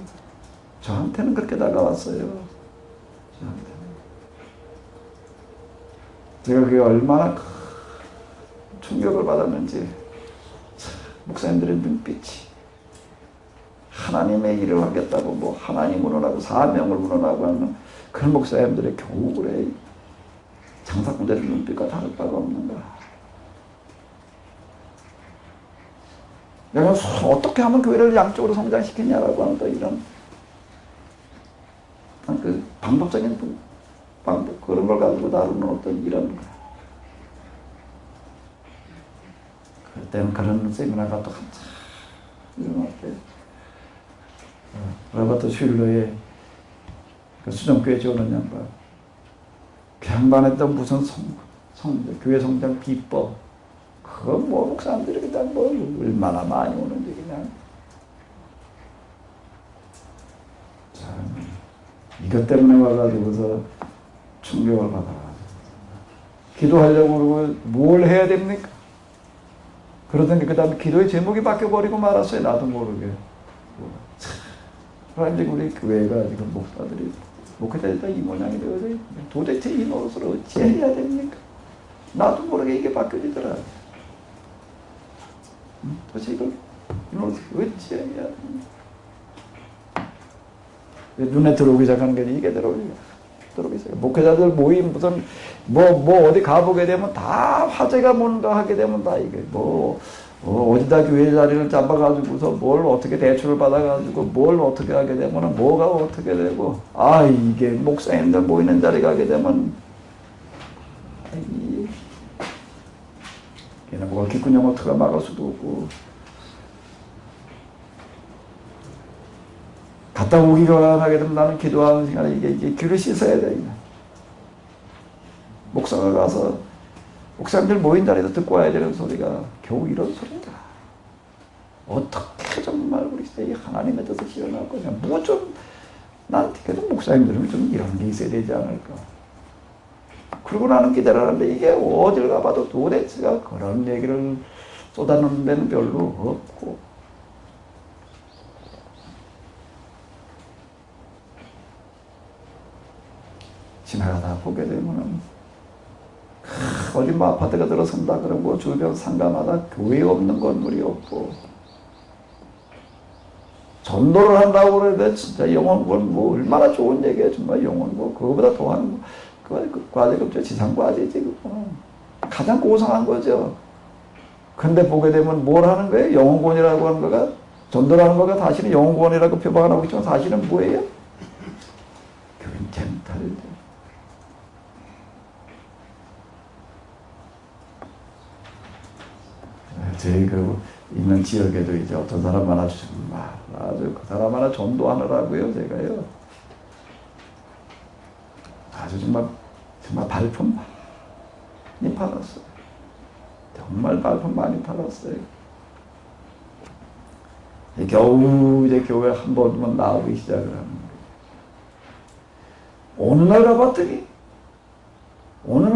S1: 저한테는 그렇게 다가왔어요. 저한테는. 제가 그게 얼마나 충격을 받았는지, 목사님들의 눈빛이 하나님의 일을 하겠다고 뭐 하나님을 하고 사명을 운운하고 하는 그런 목사님들의 겨울에 장사꾼들의 눈빛과 다를 바가 없는가. 내가 어떻게 하면 교회를 양쪽으로 성장시키냐라고 하는 또 이런 그 방법적인 방법, 그런 걸 가지고 다루는 어떤 이런 거. 그때는 그런 세미나가 또 한참 일어났대요. 로버트 슐러의 그 수정교회 지오는 양반. 그 양반했던 무슨 교회 성장 비법. 그거 뭐 목사님들이 그냥 뭐 얼마나 많이 오는지 그냥. 참, 이것 때문에 와가지고서 충격을 받아가지고. 기도하려고 그러고 뭘 해야 됩니까? 그러더니 그 다음에 기도의 제목이 바뀌어버리고 말았어요. 나도 모르게. 그런데 우리 교회가 지금 목사들이 목회자들이 다 이 모양이 되어서 도대체 이 노릇을 어찌해야 됩니까? 나도 모르게 이게 바뀌어지더라. 도대체 이 노릇을 어찌해야 됩니까? 눈에 들어오기 시작하는 게 이게 들어오기 시작해요. 목회자들 모임 무슨 뭐 어디 가보게 되면 다 화제가 뭔가 하게 되면 다 이게 어디다 교회 자리를 잡아가지고서 뭘 어떻게 대출을 받아가지고 뭘 어떻게 하게 되면 뭐가 어떻게 되고, 이게 목사님들 모이는 자리 가게 되면 걔는 뭐가 기꾼형 어떻게 막을 수도 없고, 갔다 오기가 하게 되면 나는 기도하는 시간에 이게 귀를 씻어야 돼. 목사가 가서 목사님들 모인 자리에서 듣고 와야 되는 소리가 겨우 이런 소리인가. 어떻게 정말 우리 시대에 하나님의 뜻을 실현할 거냐. 난 그래도 목사님들은 좀 이런 게 있어야 되지 않을까. 그러고 나는 기다리는데 이게 어딜 가봐도 도대체가 그런 얘기를 쏟아놓는 데는 별로 없고. 지나가다 보게 되면은 어디 뭐 아파트가 들어선다 그러고 주변 상가마다 교회 없는 건물이 없고, 전도를 한다고 그러는데 진짜 영원군 뭐 얼마나 좋은 얘기야. 정말 영원군 그거보다 더한 그 과제가 저 지상과제지. 그거는 가장 고상한 거죠. 근데 보게 되면 뭘 하는 거예요? 영원군이라고 하는 거가, 전도라는 거가 사실은 영원군이라고 표방을 하고 있지만 사실은 뭐예요? 교인 쟁탈. 저희 그 있는 지역에도 이제 어떤 사람 하나 주시면 아주 그 사람 하나 전도하느라고요. 제가요 아주 정말 발품 많이 팔았어요. 정말 발품 많이 팔았어요. 겨우 이제 교회 한 번만 나오기 시작을 하는 거예요. 어느 날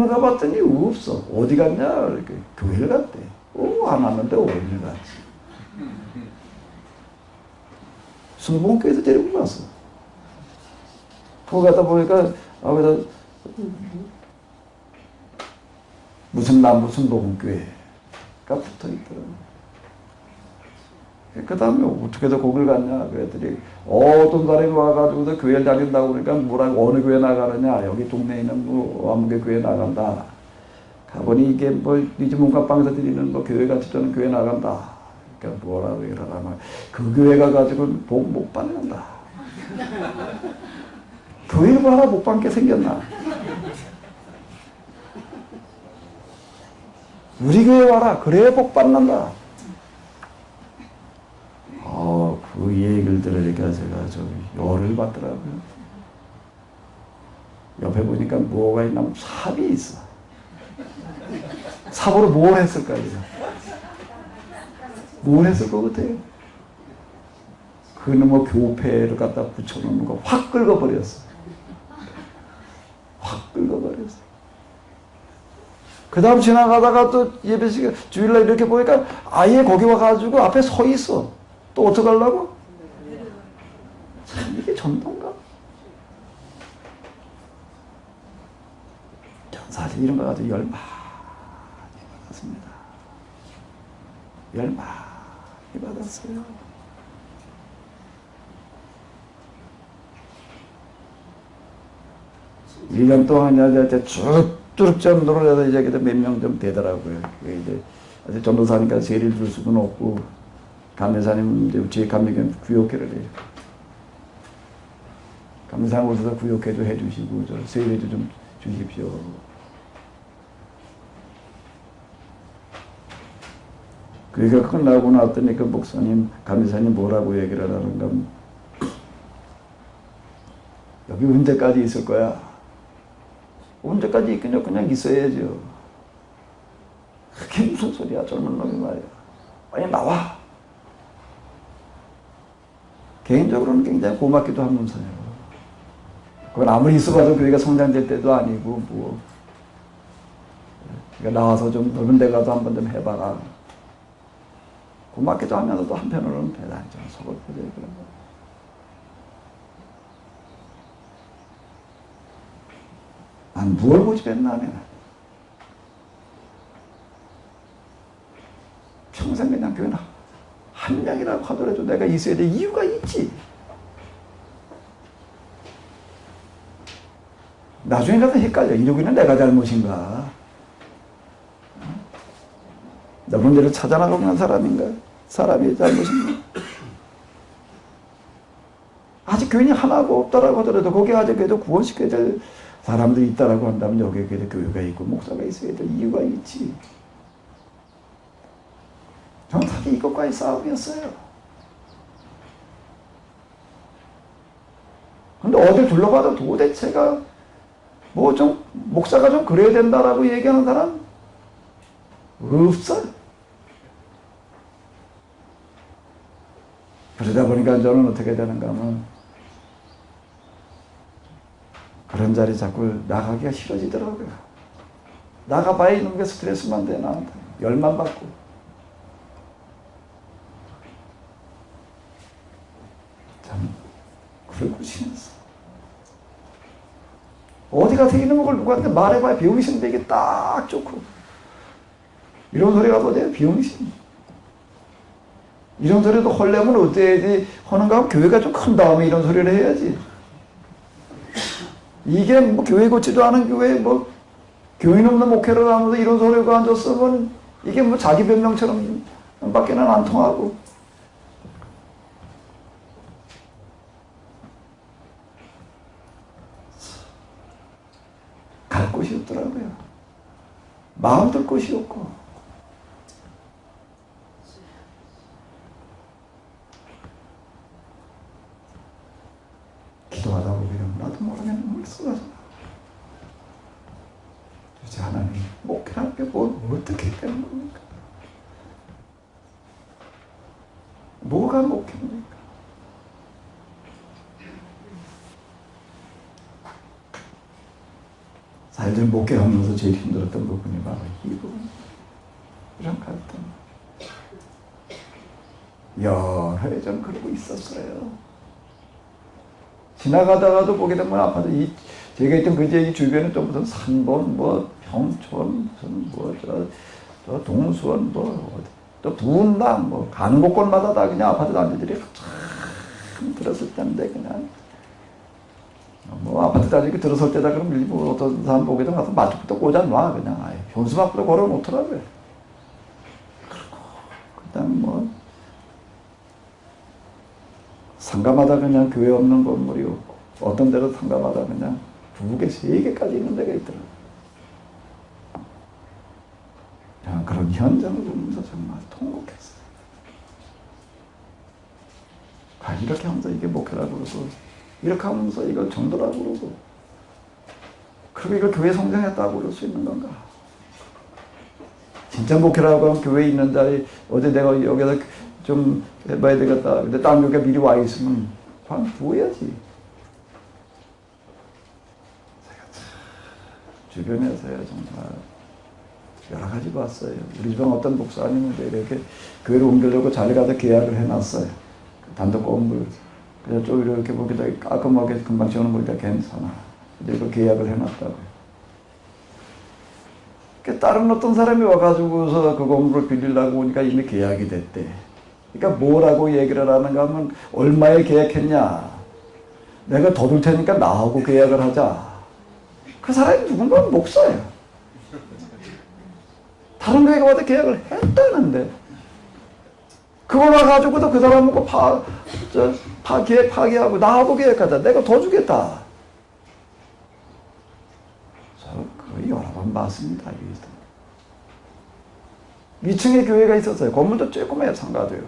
S1: 가봤더니 없어. 어디 갔냐? 이렇게 교회를 갔대. 안 왔는데 어딜 갔지? 순복음교회에서 데리고 갔어. 거기 가다 보니까 거기다 무슨 순복음교회가 붙어있더라고. 그 다음에 어떻게 해서 거길 갔냐? 그랬더니 어떤 사람이 와가지고서 교회를 다닌다고 그러니까 뭐라고 어느 교회 나가느냐? 여기 동네에 있는 뭐 아무개 교회 나간다. 가보니 이게 뭐 니집 문간방에서 드리는 뭐 교회같이 저는 교회 나간다. 그러니까 뭐라고 이러라면 그 교회 가가지고 복 못 받는다. 교회를 뭐 하나 못 받게 생겼나? 우리 교회 와라. 그래야 복 받는다. 그 얘기를 들으니까 제가 좀 열을 받더라고요. 옆에 보니까 뭐가 있나 하면 삽이 있어. 삽으로 뭘 했을까요? 뭘 했을 것 같아요? 그는 뭐 교패를 갖다 붙여놓는 거 확 긁어버렸어. 확 긁어버렸어. 그 다음 지나가다가 또 예배시간 주일날 이렇게 보니까 아예 거기 와가지고 앞에 서 있어. 또 어떡하려고? 참 이게 전도인가? 전 사실 이런 거 가지고 열 많이 받았습니다. 열 많이 받았어요. 일 년 동안 이제 쭉 전도를 해서 이제 몇 명 좀 되더라고요. 이제 아직 전도사니까 세리를 줄 수는 없고, 감리사님 이제 제 감리교는 구역회를 해요. 감리사님 오셔서 구역회도 해주시고, 저 세리도 좀 주십시오. 그러니까 끝나고 나왔더니 그 목사님, 감리사님 뭐라고 얘기를 하는가. 여기 언제까지 있을 거야? 언제까지 있겠냐? 그냥 있어야죠. 그게 무슨 소리야, 젊은 놈이 말이야. 빨리 나와. 개인적으로는 굉장히 고맙기도 하면서요. 그건 아무리 있어봐도 교회가 성장될 때도 아니고, 뭐. 그러니까 나와서 좀 넓은 데 가서 한번 좀 해봐라. 고맙기도 하면서도 한편으로는 대단히 좀 서글퍼져요, 그런 거. 난 무얼 고집했나, 내가. 평생 그냥 교회 한 명이라고 하더라도 내가 있어야 될 이유가 있지. 나중에 가서 헷갈려. 이러기는 내가 잘못인가? 나 문제를 찾아나가는 사람인가? 사람이 잘못인가? 아직 교인이 하나가 없다라고 하더라도 거기에 아직 그래도 구원시켜야 될 사람들이 있다라고 한다면 여기에 그래도 교회가 있고 목사가 있어야 될 이유가 있지. 정확하게 이것과의 싸움이었어요. 근데 어딜 둘러봐도 도대체가 뭐 좀 목사가 좀 그래야 된다라고 얘기하는 사람 없어요. 그러다 보니까 저는 어떻게 되는가 하면 그런 자리 자꾸 나가기가 싫어지더라고요. 나가봐야 이놈 게 스트레스만 돼, 나한테. 열만 받고. 참, 그러고 지냈어. 어디 가서 이런 걸 누구한테 말해봐야 병신인데 이게 딱 좋고. 이런 소리가 뭐지? 병신. 이런 소리도 헐려면 어때야지 하는가 하면 교회가 좀 큰 다음에 이런 소리를 해야지. 이게 뭐 교회 고치도 않은 교회 뭐 교인 없는 목회를 하면서 이런 소리가 앉았으면 이게 뭐 자기 변명처럼 밖에는 안 통하고. 갈 곳이 없더라고요. 마음 둘 곳이 없고. 기도하다 보면 나도 모르게 눈물 쏟아져. 도대체 하나님 목회라는 게 뭐 어떻게 되는 겁니까? 뭐가 목회입니까? 사실 목회하면서 제일 힘들었던 부분이 바로 이 부분. 이런 갈등. 여러 해 좀 그러고 있었어요. 지나가다가도 보게 되면 아파도 제가 있던 이 주변에 또 무슨 산본, 뭐 평촌, 무슨 저 동수원, 또 분당, 뭐 가는 곳곳마다 다 그냥 아파트 단지들이 참 들었을 때인데 그냥 뭐 아파트 단지 들었을 때다 그럼 일부 어떤 사람 보게 되면 가서 마주부터 꽂아놔 그냥 아예 현수 밖으로 걸어 놓더라고요. 그리고 그다음 뭐 상가마다 그냥 교회 없는 건물이 없고 어떤 데로 상가마다 그냥 2개, 3개까지 있는 데가 있더라고요. 그런 현장을 보면서 정말 통곡했어요. 과연 이렇게 하면서 이게 목회라고 그러고 이렇게 하면서 이걸 전도라고 그러고 그리고 이걸 교회 성장했다고 그럴 수 있는 건가? 진짜 목회라고 하면 교회에 있는 자리 어제 내가 여기서 좀 해봐야 되겠다. 근데 딴 교회가 미리 와 있으면 그냥 부어야지. 주변에서야 정말 여러 가지 봤어요. 우리 집은 어떤 목사님은 이렇게 교회를 옮기려고 자리 가서 계약을 해놨어요. 단독 건물. 그래서 좀 이렇게 보기도 깔끔하게 금방 지어놓으니까 괜찮아. 이제 그 계약을 해놨다고요. 다른 어떤 사람이 와가지고서 그 건물을 빌리려고 오니까 이미 계약이 됐대. 그러니까 뭐라고 얘기를 하는가 하면 얼마에 계약했냐. 내가 더 줄 테니까 나하고 계약을 하자. 그 사람이 누군가 목사예요. 다른 교회가 와도 계약을 했다는데 그걸 와가지고도 그 사람하고 계약 파기하고 나하고 계약하자. 내가 더 주겠다. 거의 여러 번 봤습니다. 2층에 교회가 있었어요. 건물도 조그매요. 상가도요.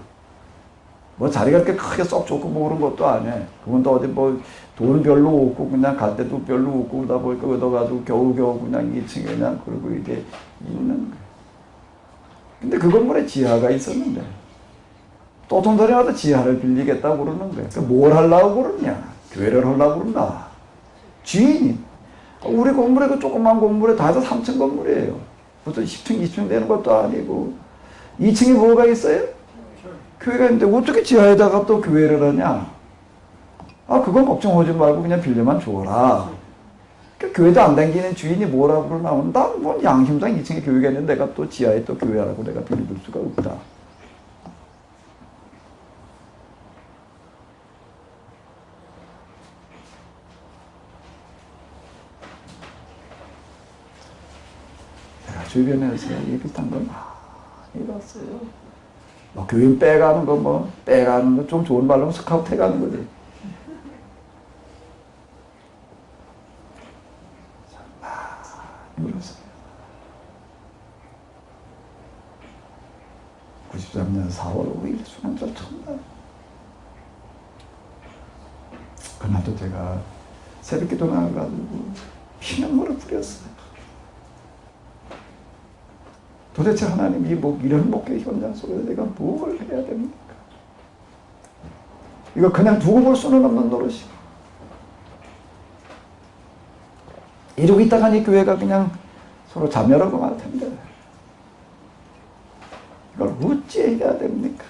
S1: 뭐 자리가 그렇게 크게 썩 좋고 뭐 그런 것도 아니에요. 그분도 어디 뭐 돈 별로 없고 그냥 갈 때도 별로 없고 그러다 보니까 얻어가지고 겨우겨우 그냥 2층에 그냥 그러고 이게 있는 거예요. 근데 그 건물에 지하가 있었는데 또 어떤 사람이 와서 지하를 빌리겠다고 그러는 거예요. 그러니까 뭘 하려고 그러냐. 교회를 하려고 그런다. 주인이 우리 건물에 그 조그만 건물에 다 해서 3층 건물이에요. 무슨 10층, 20층 되는 것도 아니고 2층에 뭐가 있어요? 교회가 있는데 어떻게 지하에다가 또 교회를 하냐? 아 그건 걱정하지 말고 그냥 빌려만 줘라. 그러니까 교회도 안 다니는 주인이 뭐라고 그러나 난뭐 양심상 2층에 교회가 있는데 내가 또 지하에 또 교회하라고 내가 빌려줄 수가 없다. 주변에서 이 비슷한 걸 많이 봤어요. 뭐 교인 빼가는 거 빼가는 거 좀 좋은 말로 스카우트 해가는 거지. 많이 울었어요. 93년 4월 5일 수능절 첫날. 그날도 제가 새벽기도 나가가지고 피눈물을 뿌렸어요. 도대체 하나님 이런 목회 현장 속에서 내가 뭘 해야 됩니까? 이거 그냥 두고 볼 수는 없는 노릇이고 이러고 있다가 이 교회가 그냥 서로 자멸하고 말 텐데 이걸 어찌 해야 됩니까?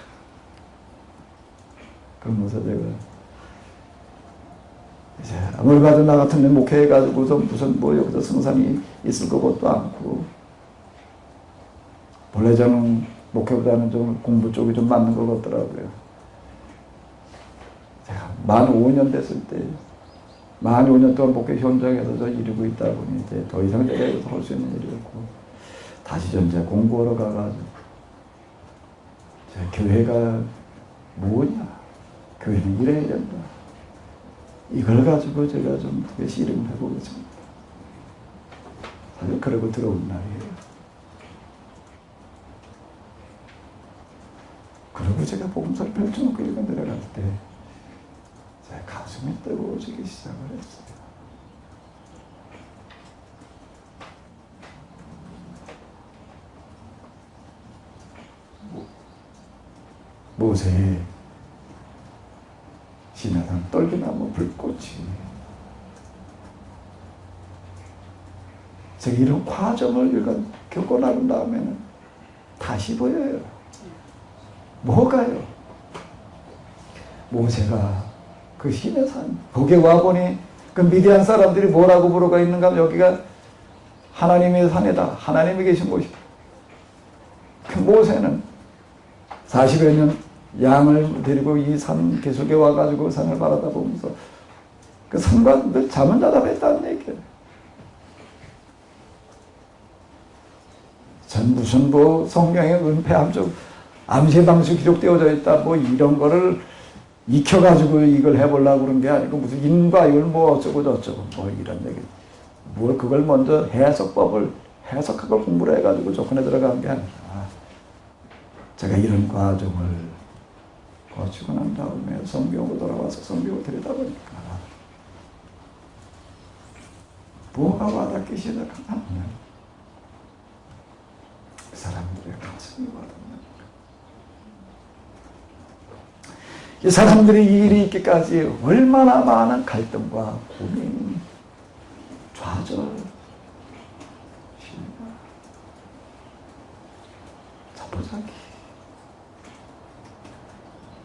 S1: 그러면서 제가 이제 아무리 나 같은 목회해가지고서 무슨 여기서 성삼이 있을 것도 않고 원래 저는 목회보다는 좀 공부 쪽이 좀 맞는 것 같더라고요. 제가 만 5년 됐을 때, 만 5년 동안 목회 현장에서 저 이루고 있다 보니 이제 더 이상 내가 여기서 할 수 있는 일이 없고, 다시 전 이제 공부하러 가가지고, 제 교회가 뭐냐? 교회는 이래야 된다. 이걸 가지고 제가 좀 씨름을 해보겠습니다. 사실 그러고 들어온 날이에요. 그리고 제가 복음서를 펼쳐놓고 읽어 내려갈 때 제 가슴이 뜨거워지기 시작을 했어요. 모세의 시내산 떨기나무 불꽃이 제가 이런 과정을 겪고 나온 다음에는 다시 보여요. 뭐가요? 모세가 그 시내산 거기에 와보니 그 미디안 사람들이 뭐라고 부르고 있는가 하면 여기가 하나님의 산이다. 하나님이 계신 곳이다. 그 모세는 40여 년 양을 데리고 이 산 계속에 와가지고 산을 바라다 보면서 그 산과 늘 잠은 자다 했다는 얘기예요. 전 무슨 성경에 은폐함 암시 방식 기록되어져 있다 이런 거를 익혀가지고 이걸 해보려고 그런 게 아니고 무슨 인과율 어쩌고 저쩌고 이런 얘기. 그걸 먼저 해석법을 해석학을 공부를 해가지고 조건에 들어간 게 아니라 제가 이런 과정을 거치고 난 다음에 성경으로 돌아와서 성경을 들여다보니까 뭐가 와닿기 시작하면 그 사람들의 가슴이 와닿는 이 사람들이 이 일이 있기까지 얼마나 많은 갈등과 고민, 좌절, 사기,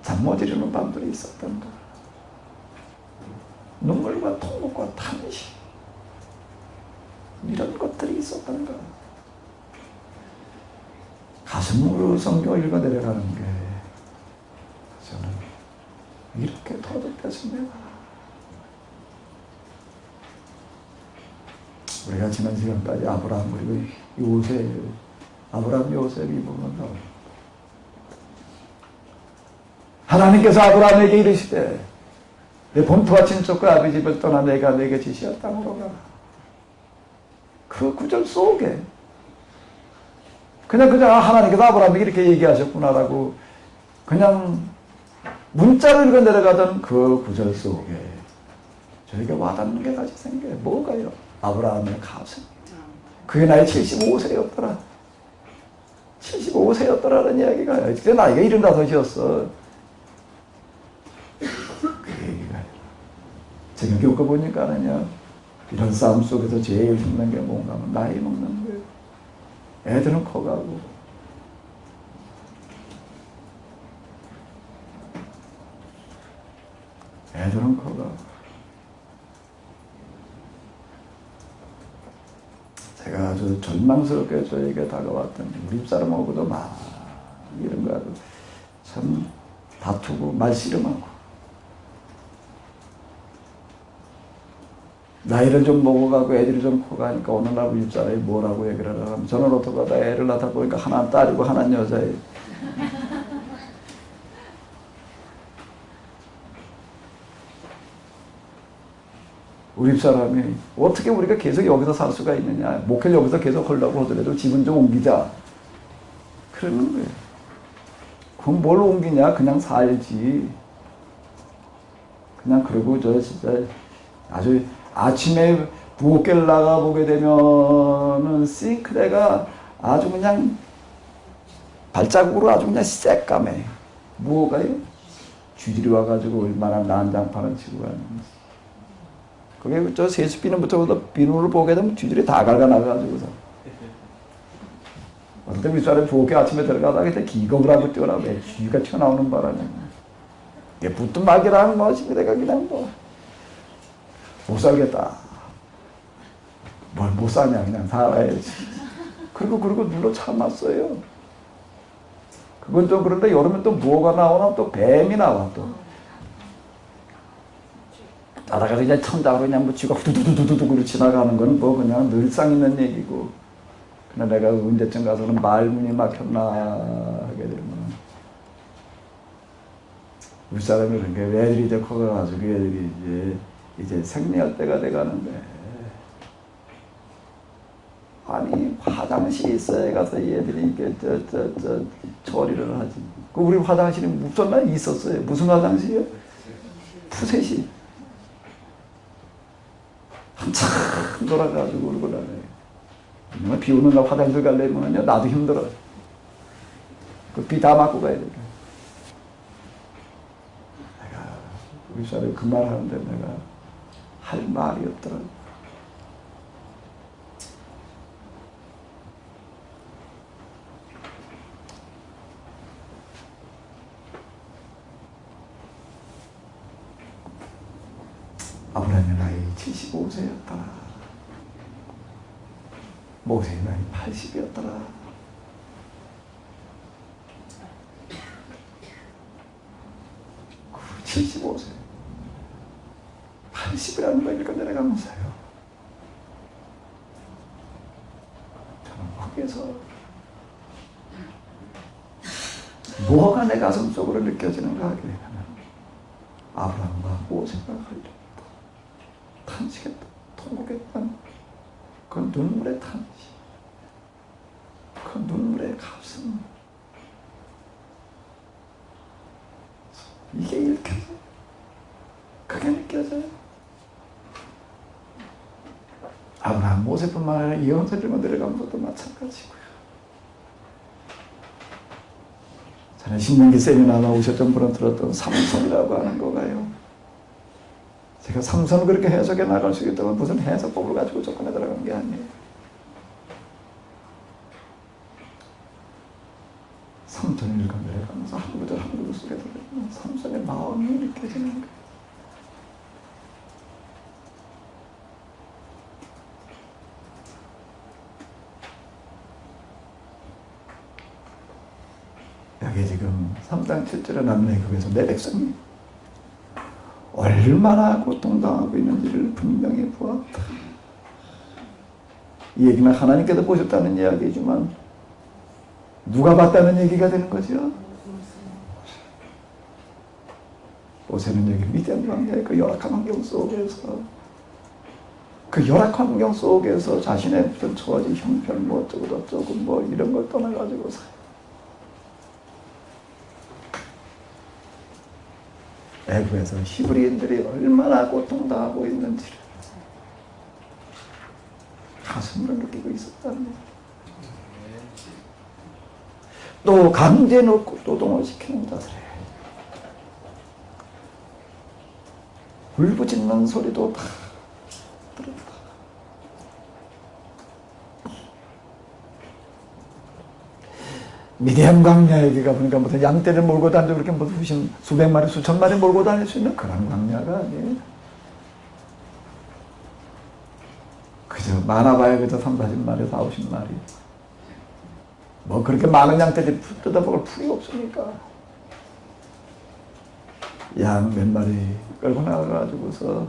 S1: 잠 못 이루는 밤들이 있었던가, 눈물과 통곡과 탄식, 이런 것들이 있었던가. 가슴으로 성경을 읽어 내려가는 게 저는 이렇게 터득됐습니다. 우리가 지난 시간까지 아브라함 그리고 요셉, 아브라함 요셉 이 부분을 나옵니다. 하나님께서 아브라함에게 이르시되 내 본토와 친척과 아비 집을 떠나 내가 내게 지시할 땅으로 가라. 그 구절 속에 그냥 하나님께서 아브라함에게 이렇게 얘기하셨구나라고 그냥 문자로 읽어 내려가던 그 구절 속에 저에게 와닿는 게 같이 생겨요. 뭐가요? 아브라함의 가슴. 그게 나이 75세였더라. 75세였더라는 이야기가 그때 나이가 75이었어. 그 얘기가 제가 겪어보니까는요, 이런 싸움 속에서 제일 힘든 게 뭔가 하면 나이 먹는 거예요. 애들은 커가고 애들은 커가고 제가 아주 절망스럽게 저에게 다가왔던 우리 집사람하고도 막 이런 거 참 다투고 말씨름하고 나이를 좀 먹어가고 애들이 좀 커가니까 어느 날 우리 집사람이 뭐라고 얘기를 하면 저는 어떡하다 애를 낳다 보니까 하나는 딸이고 하나는 여자예요. 우리 집사람이 어떻게 우리가 계속 여기서 살 수가 있느냐, 목회를 여기서 계속 하려고 하더라도 집은 좀 옮기자 그러는 거예요. 그럼 뭘 옮기냐, 그냥 살지. 그냥 그러고 저 진짜 아주 아침에 부엌을 나가보게 되면은 싱크대가 아주 그냥 발자국으로 아주 그냥 새까매. 뭐가요? 쥐들이 와가지고 얼마나 난장판을 치고 가는지. 그게 저 세수 비누부터 비누를 보게 되면 쥐들이 다 갉아나가지고서. 어떤 때 우리 사람이 부엌에 아침에 들어가다가 그때 기겁을 하고 뛰어나고 쥐가 튀어나오는 바람에. 이게 붙은 막이라는 것이 내가 그냥 못 살겠다. 뭘 못 사냐, 그냥 살아야지. 그리고 눌러 참았어요. 그건 좀 그런데 여름에 또 뭐가 나오나 또 뱀이 나와 또. 따다가 그냥 천장으로 그냥 뭐 쥐가 후두두두두두 지나가는 거는 뭐 그냥 늘상 있는 얘기고. 그냥 내가 언제쯤 가서는 말문이 막혔나 하게 되면 우리 사람이 그런 게 애들이 이제 커가지고 애들이 이제 생리할 때가 돼가는데 아니 화장실이 있어야 가서 얘들이 이게 처리를 하지. 그 우리 화장실이 무슨 날 있었어요. 무슨 화장실이요? 푸셋이 한참 돌아가지고 그러고 나네. 비 오는 날 화장실 가려면요 나도 힘들어. 그 비 다 맞고 가야 돼. 내가 우리 사람이 그 말 하는데 내가 할 말이 없더라고. 아브라함의 나이 75세였다. 모세의 나이 80이었더라. 그 75세, 80이라는 걸 읽어 내려가면서요. 저는 거기에서 뭐가 내 가슴 속으로 느껴지는가 하게 되면 아브라함과 모세가 걸렸다. 탄식했다. 통곡했다. 그 눈물의 탄식, 그 눈물의 가슴, 이게 읽혀져요. 그게 느껴져요. 아브라함, 모세뿐만 아니라 이언서들만 내려가는 것도 마찬가지고요. 저는 신명기 세미나 나오셨던 분은 들었던 삼손이라고 하는 거가요. 제가 삼손을 그렇게 해석해 나갈 수 있다면 무슨 해석법을 가지고 접근해 들어간 게 아니에요. 성경을 읽어내려가면서 한 구절 한 구절 속에 들어가면 삼손의 마음이 느껴지는 거예요. 여기 지금 3장 7절에 나오는 거기서 내 백성이 얼마나 고통당하고 있는지를 분명히 보았다. 이 얘기는 하나님께서 보셨다는 이야기지만 누가 봤다는 얘기가 되는 거죠. 모세는 여기 미디안 광야의 그 열악한 환경 속에서 그 열악한 환경 속에서 자신의 무슨 처지 형편 뭐 어쩌고 저쩌고 뭐 이런 걸 떠나가지고 애굽에서 히브리인들이 얼마나 고통당하고 있는지를 가슴으로 느끼고 있었다는 거예요. 또 강제 놓고 노동을 시키는 자들에 울부짖는 소리도 다 들었다. 미디안 광야에 가보니까 무슨 양떼를 몰고 다니고 그렇게 무슨 수백 마리 수천 마리 몰고 다닐 수 있는 그런 광야가 아니에요. 그저 많아봐야 그저 30-40마리 40-50마리 뭐 그렇게 많은 양떼들이 뜯어먹을 풀이 없으니까 양 몇 마리 끌고 나가가지고서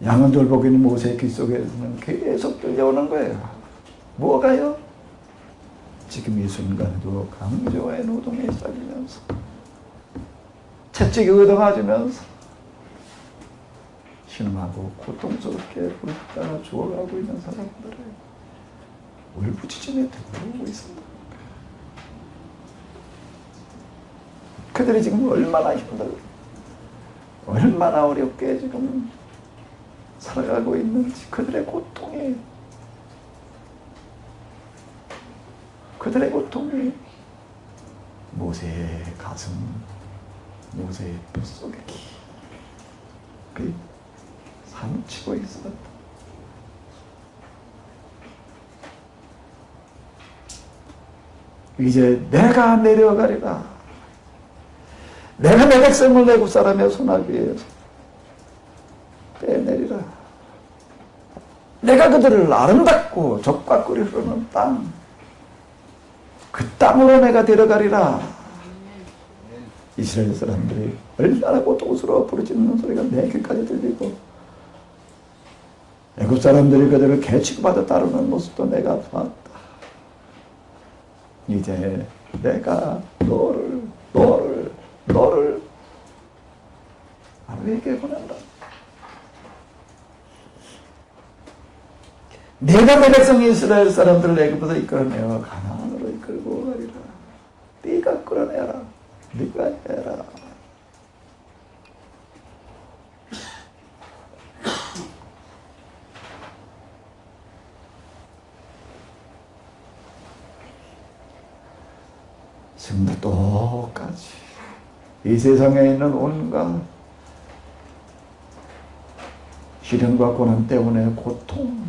S1: 양은 돌보고 있는 모세의 귀 속에서는 계속 들려오는 거예요. 뭐가요? 지금 이 순간에도 강조의 노동에 시작이면서 채찍이 얻어맞으면서 신음하고 고통스럽게 불타가 죽어가고 있는 사람들을 울부짖음에 들어오고 있습니다. 그들이 지금 얼마나 힘들고 얼마나 어렵게 지금 살아가고 있는지 그들의 고통이 모세의 가슴, 모세의 뼛속에 깊이 사무치고 있었다. 이제 내가 내려가리라. 내가 내 백성을 애굽 사람의 손아귀에서 빼내리라. 내가 그들을 아름답고 젖과 꿀이 흐르는 땅, 그 땅으로 내가 데려가리라. 이스라엘 사람들이 얼마나 고통스러워 부르짖는 소리가 내 귀까지 들리고 애굽 사람들이 그들을 개취받아 따르는 모습도 내가 봤다. 이제 내가 너를 나에게 보낸다. 내가 내 백성 이스라엘 사람들을 애굽에서 이끌어내어 가나안으로 이끌고 가리라. 네가 끌어내라. 네가 해라. 지금도 똑같이 이 세상에 있는 온갖 시련과 고난 때문에 고통,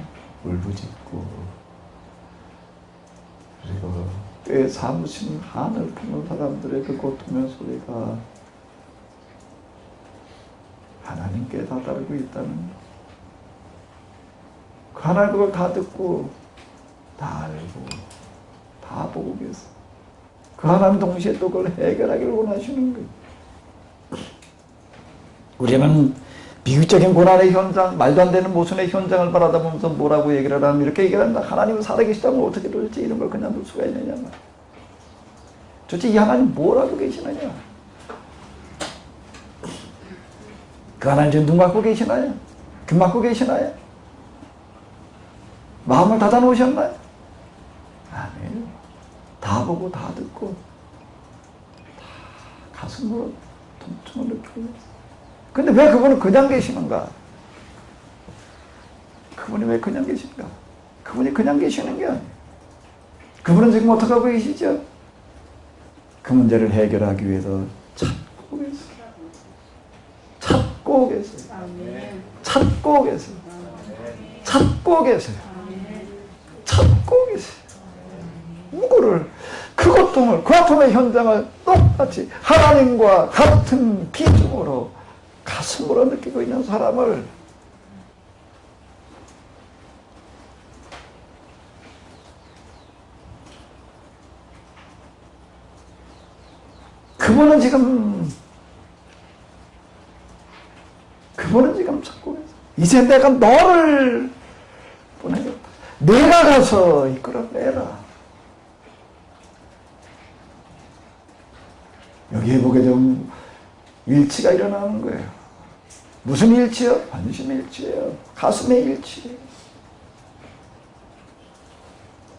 S1: 울부짖고 그리고 꽤 사무친 한을 품은 사람들의 그 고통의 소리가 하나님께 다다르고 있다는 것. 그 하나님 그걸 다 듣고 다 알고 다 보고 계세요. 그 하나님 동시에 또 그걸 해결하기를 원하시는 거예요. 우리는 비극적인 고난의 현장, 말도 안 되는 모순의 현장을 바라다 보면서 뭐라고 얘기를 하면 이렇게 얘기를 한다. 하나님은 살아계시다면 어떻게 도대체 이런 걸 그냥 둘 수가 있느냐. 도대체 이 하나님 뭘 하고 계시느냐. 그 하나님 지금 눈 감고 계시나요? 귀 막고 계시나요? 마음을 닫아 놓으셨나요? 아니에요. 다 보고 다 듣고 다 가슴으로 통증을 느끼고 있어요. 근데 왜 그분은 그냥 계시는가? 그분이 왜 그냥 계신가? 그분이 그냥 계시는 게 아니에요. 그분은 지금 어떻게 하고 계시죠? 그 문제를 해결하기 위해서 찾고 계세요. 찾고 계세요. 찾고 계세요. 찾고 계세요. 찾고 계세요. 무고를 그 고통을 그 아픔의 현장을 똑같이 하나님과 같은 비중으로 가슴으로 느끼고 있는 사람을 그분은 지금 찾고 있어. 이제 내가 너를 보내겠다. 내가 가서 이끌어내라. 여기에 보게 되면 일치가 일어나는 거예요. 무슨 일치요? 관심의 일치예요. 가슴의 일치.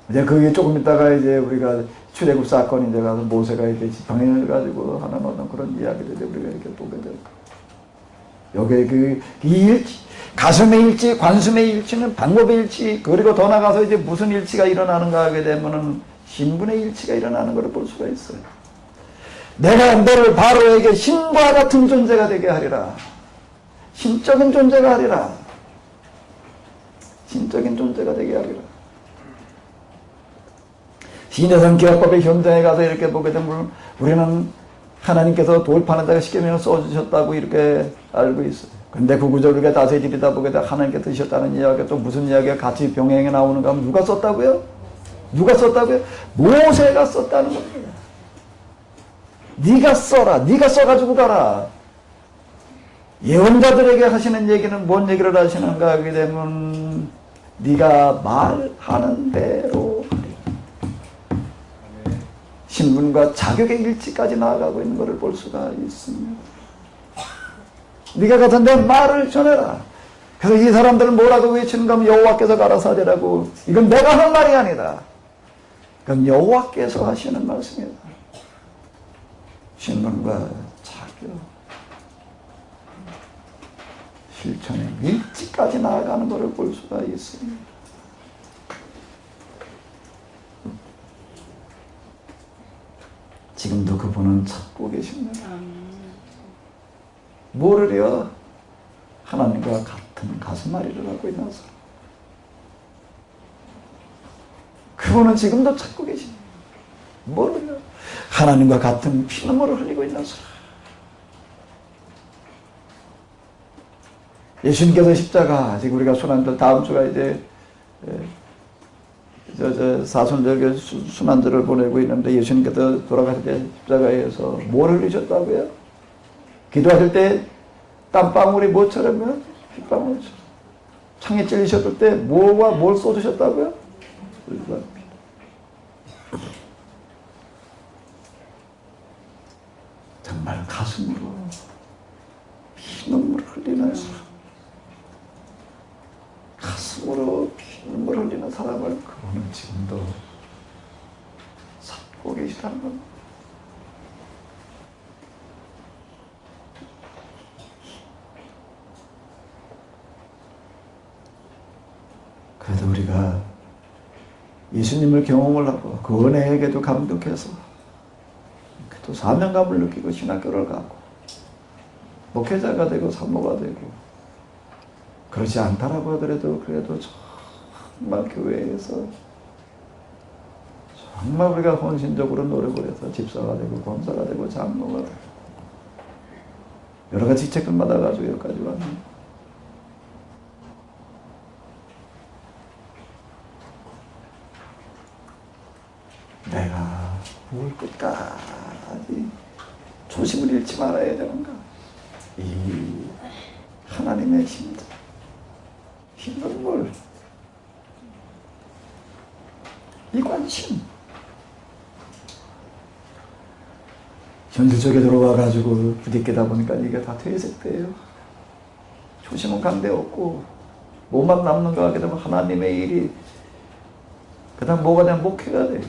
S1: 이제 그게 조금 있다가 이제 우리가 출애굽 사건이 이제 가서 모세가 이제 지팡이를 가지고 하는 어떤 그런 이야기를 이제 우리가 이렇게 보게 될 거예요. 여기에 이 일치, 가슴의 일치, 관심의 일치는 방법의 일치, 그리고 더 나가서 이제 무슨 일치가 일어나는가 하게 되면은 신분의 일치가 일어나는 것을 볼 수가 있어요. 내가 너를 바로에게 신과 같은 존재가 되게 하리라. 신적인 존재가 하리라. 신적인 존재가 되게 하리라. 신해상 기합법의 현장에 가서 이렇게 보게 되면 우리는 하나님께서 돌파는 자가 십계명을 써주셨다고 이렇게 알고 있어요. 근데 그 구절 우리가 다세지리다 보게 되면 하나님께서 쓰셨다는 이야기가 또 무슨 이야기가 같이 병행해 나오는가 하면 누가 썼다고요? 누가 썼다고요? 모세가 썼다는 겁니다. 네가 써라. 네가 써가지고 가라. 예언자들에게 하시는 얘기는 뭔 얘기를 하시는가 하게 되면 네가 말하는 대로 신분과 자격의 일치까지 나아가고 있는 것을 볼 수가 있습니다. 네가 가서 내 말을 전해라. 그래서 이 사람들은 뭐라고 외치는가 하면 여호와께서 가라사대라고. 이건 내가 한 말이 아니다. 그건 여호와께서 하시는 말씀이다. 신분과 자격, 실천의 일치까지 나아가는 것을 볼 수가 있습니다. 지금도 그분은 찾고 계십니다. 뭐를요? 하나님과 같은 가슴앓이를 하고 있는 사람. 그분은 지금도 찾고 계십니다. 뭐를요? 하나님과 같은 피눈물을 흘리고 있는 사람. 예수님께서 십자가, 지금 우리가 순환절 다음 주가 이제 사순절교 순환절을 보내고 있는데 예수님께서 돌아가실 때 십자가에서 뭘 흘리셨다고요? 기도하실 때 땀방울이 뭐처럼요? 핏방울처럼. 창에 찔리셨을 때 뭐와 뭘 쏟으셨다고요? 정말 가슴으로 피눈물을 흘리는 사람, 가슴으로 피눈물을 흘리는 사람을 그분은 지금도 찾고 계시다는 겁니다. 그래서 우리가 예수님을 경험을 하고 그 은혜에게도 감격해서 또 사명감을 느끼고 신학교를 가고 목회자가 되고 사모가 되고 그렇지 않다라고 하더라도 그래도 정말 교회에서 정말 우리가 헌신적으로 노력을 해서 집사가 되고 권사가 되고 장로가 되고 여러 가지 직책을 받아가지고 여기까지 왔는데 내가 뭘 끝까지 초심을 잃지 말아야 되는가? 이 하나님의 심장, 힘눈물, 이 관심. 현실 속에 들어와가지고 부딪히다 보니까 이게 다 퇴색돼요. 초심은 강대 없고 뭐만 남는가 하게 되면 하나님의 일이 그 다음 뭐가 되면 목회가 돼.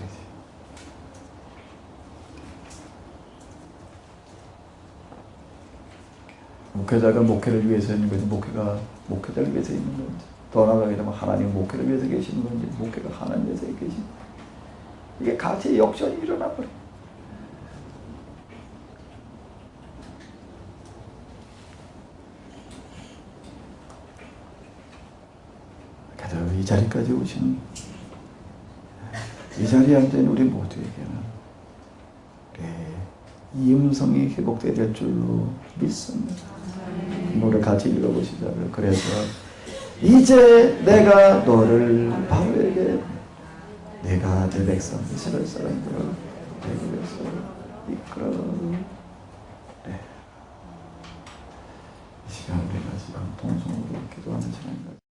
S1: 목회자가 목회를 위해서 있는 건지 목회가 목회자를 위해서 있는 건지 더 나아가게 되면 하나님 목회를 위해서 계시는 건지 목회가 하나님 위해서 계시는 건지 이게 같이 역전이 일어나 버려요. 이 자리까지 오신 이 자리에 앉아있는 우리 모두에게는 이 음성이 회복되어야 될 줄로 믿습니다. 노래 같이 읽어보시자고요. 그래서 이제 내가 너를 바로에게 내가 내 백성 이스라엘 사람들을 되기 위해서 이끌어. 이 시간 우리가 지금 통성으로 기도하는 시간입니다.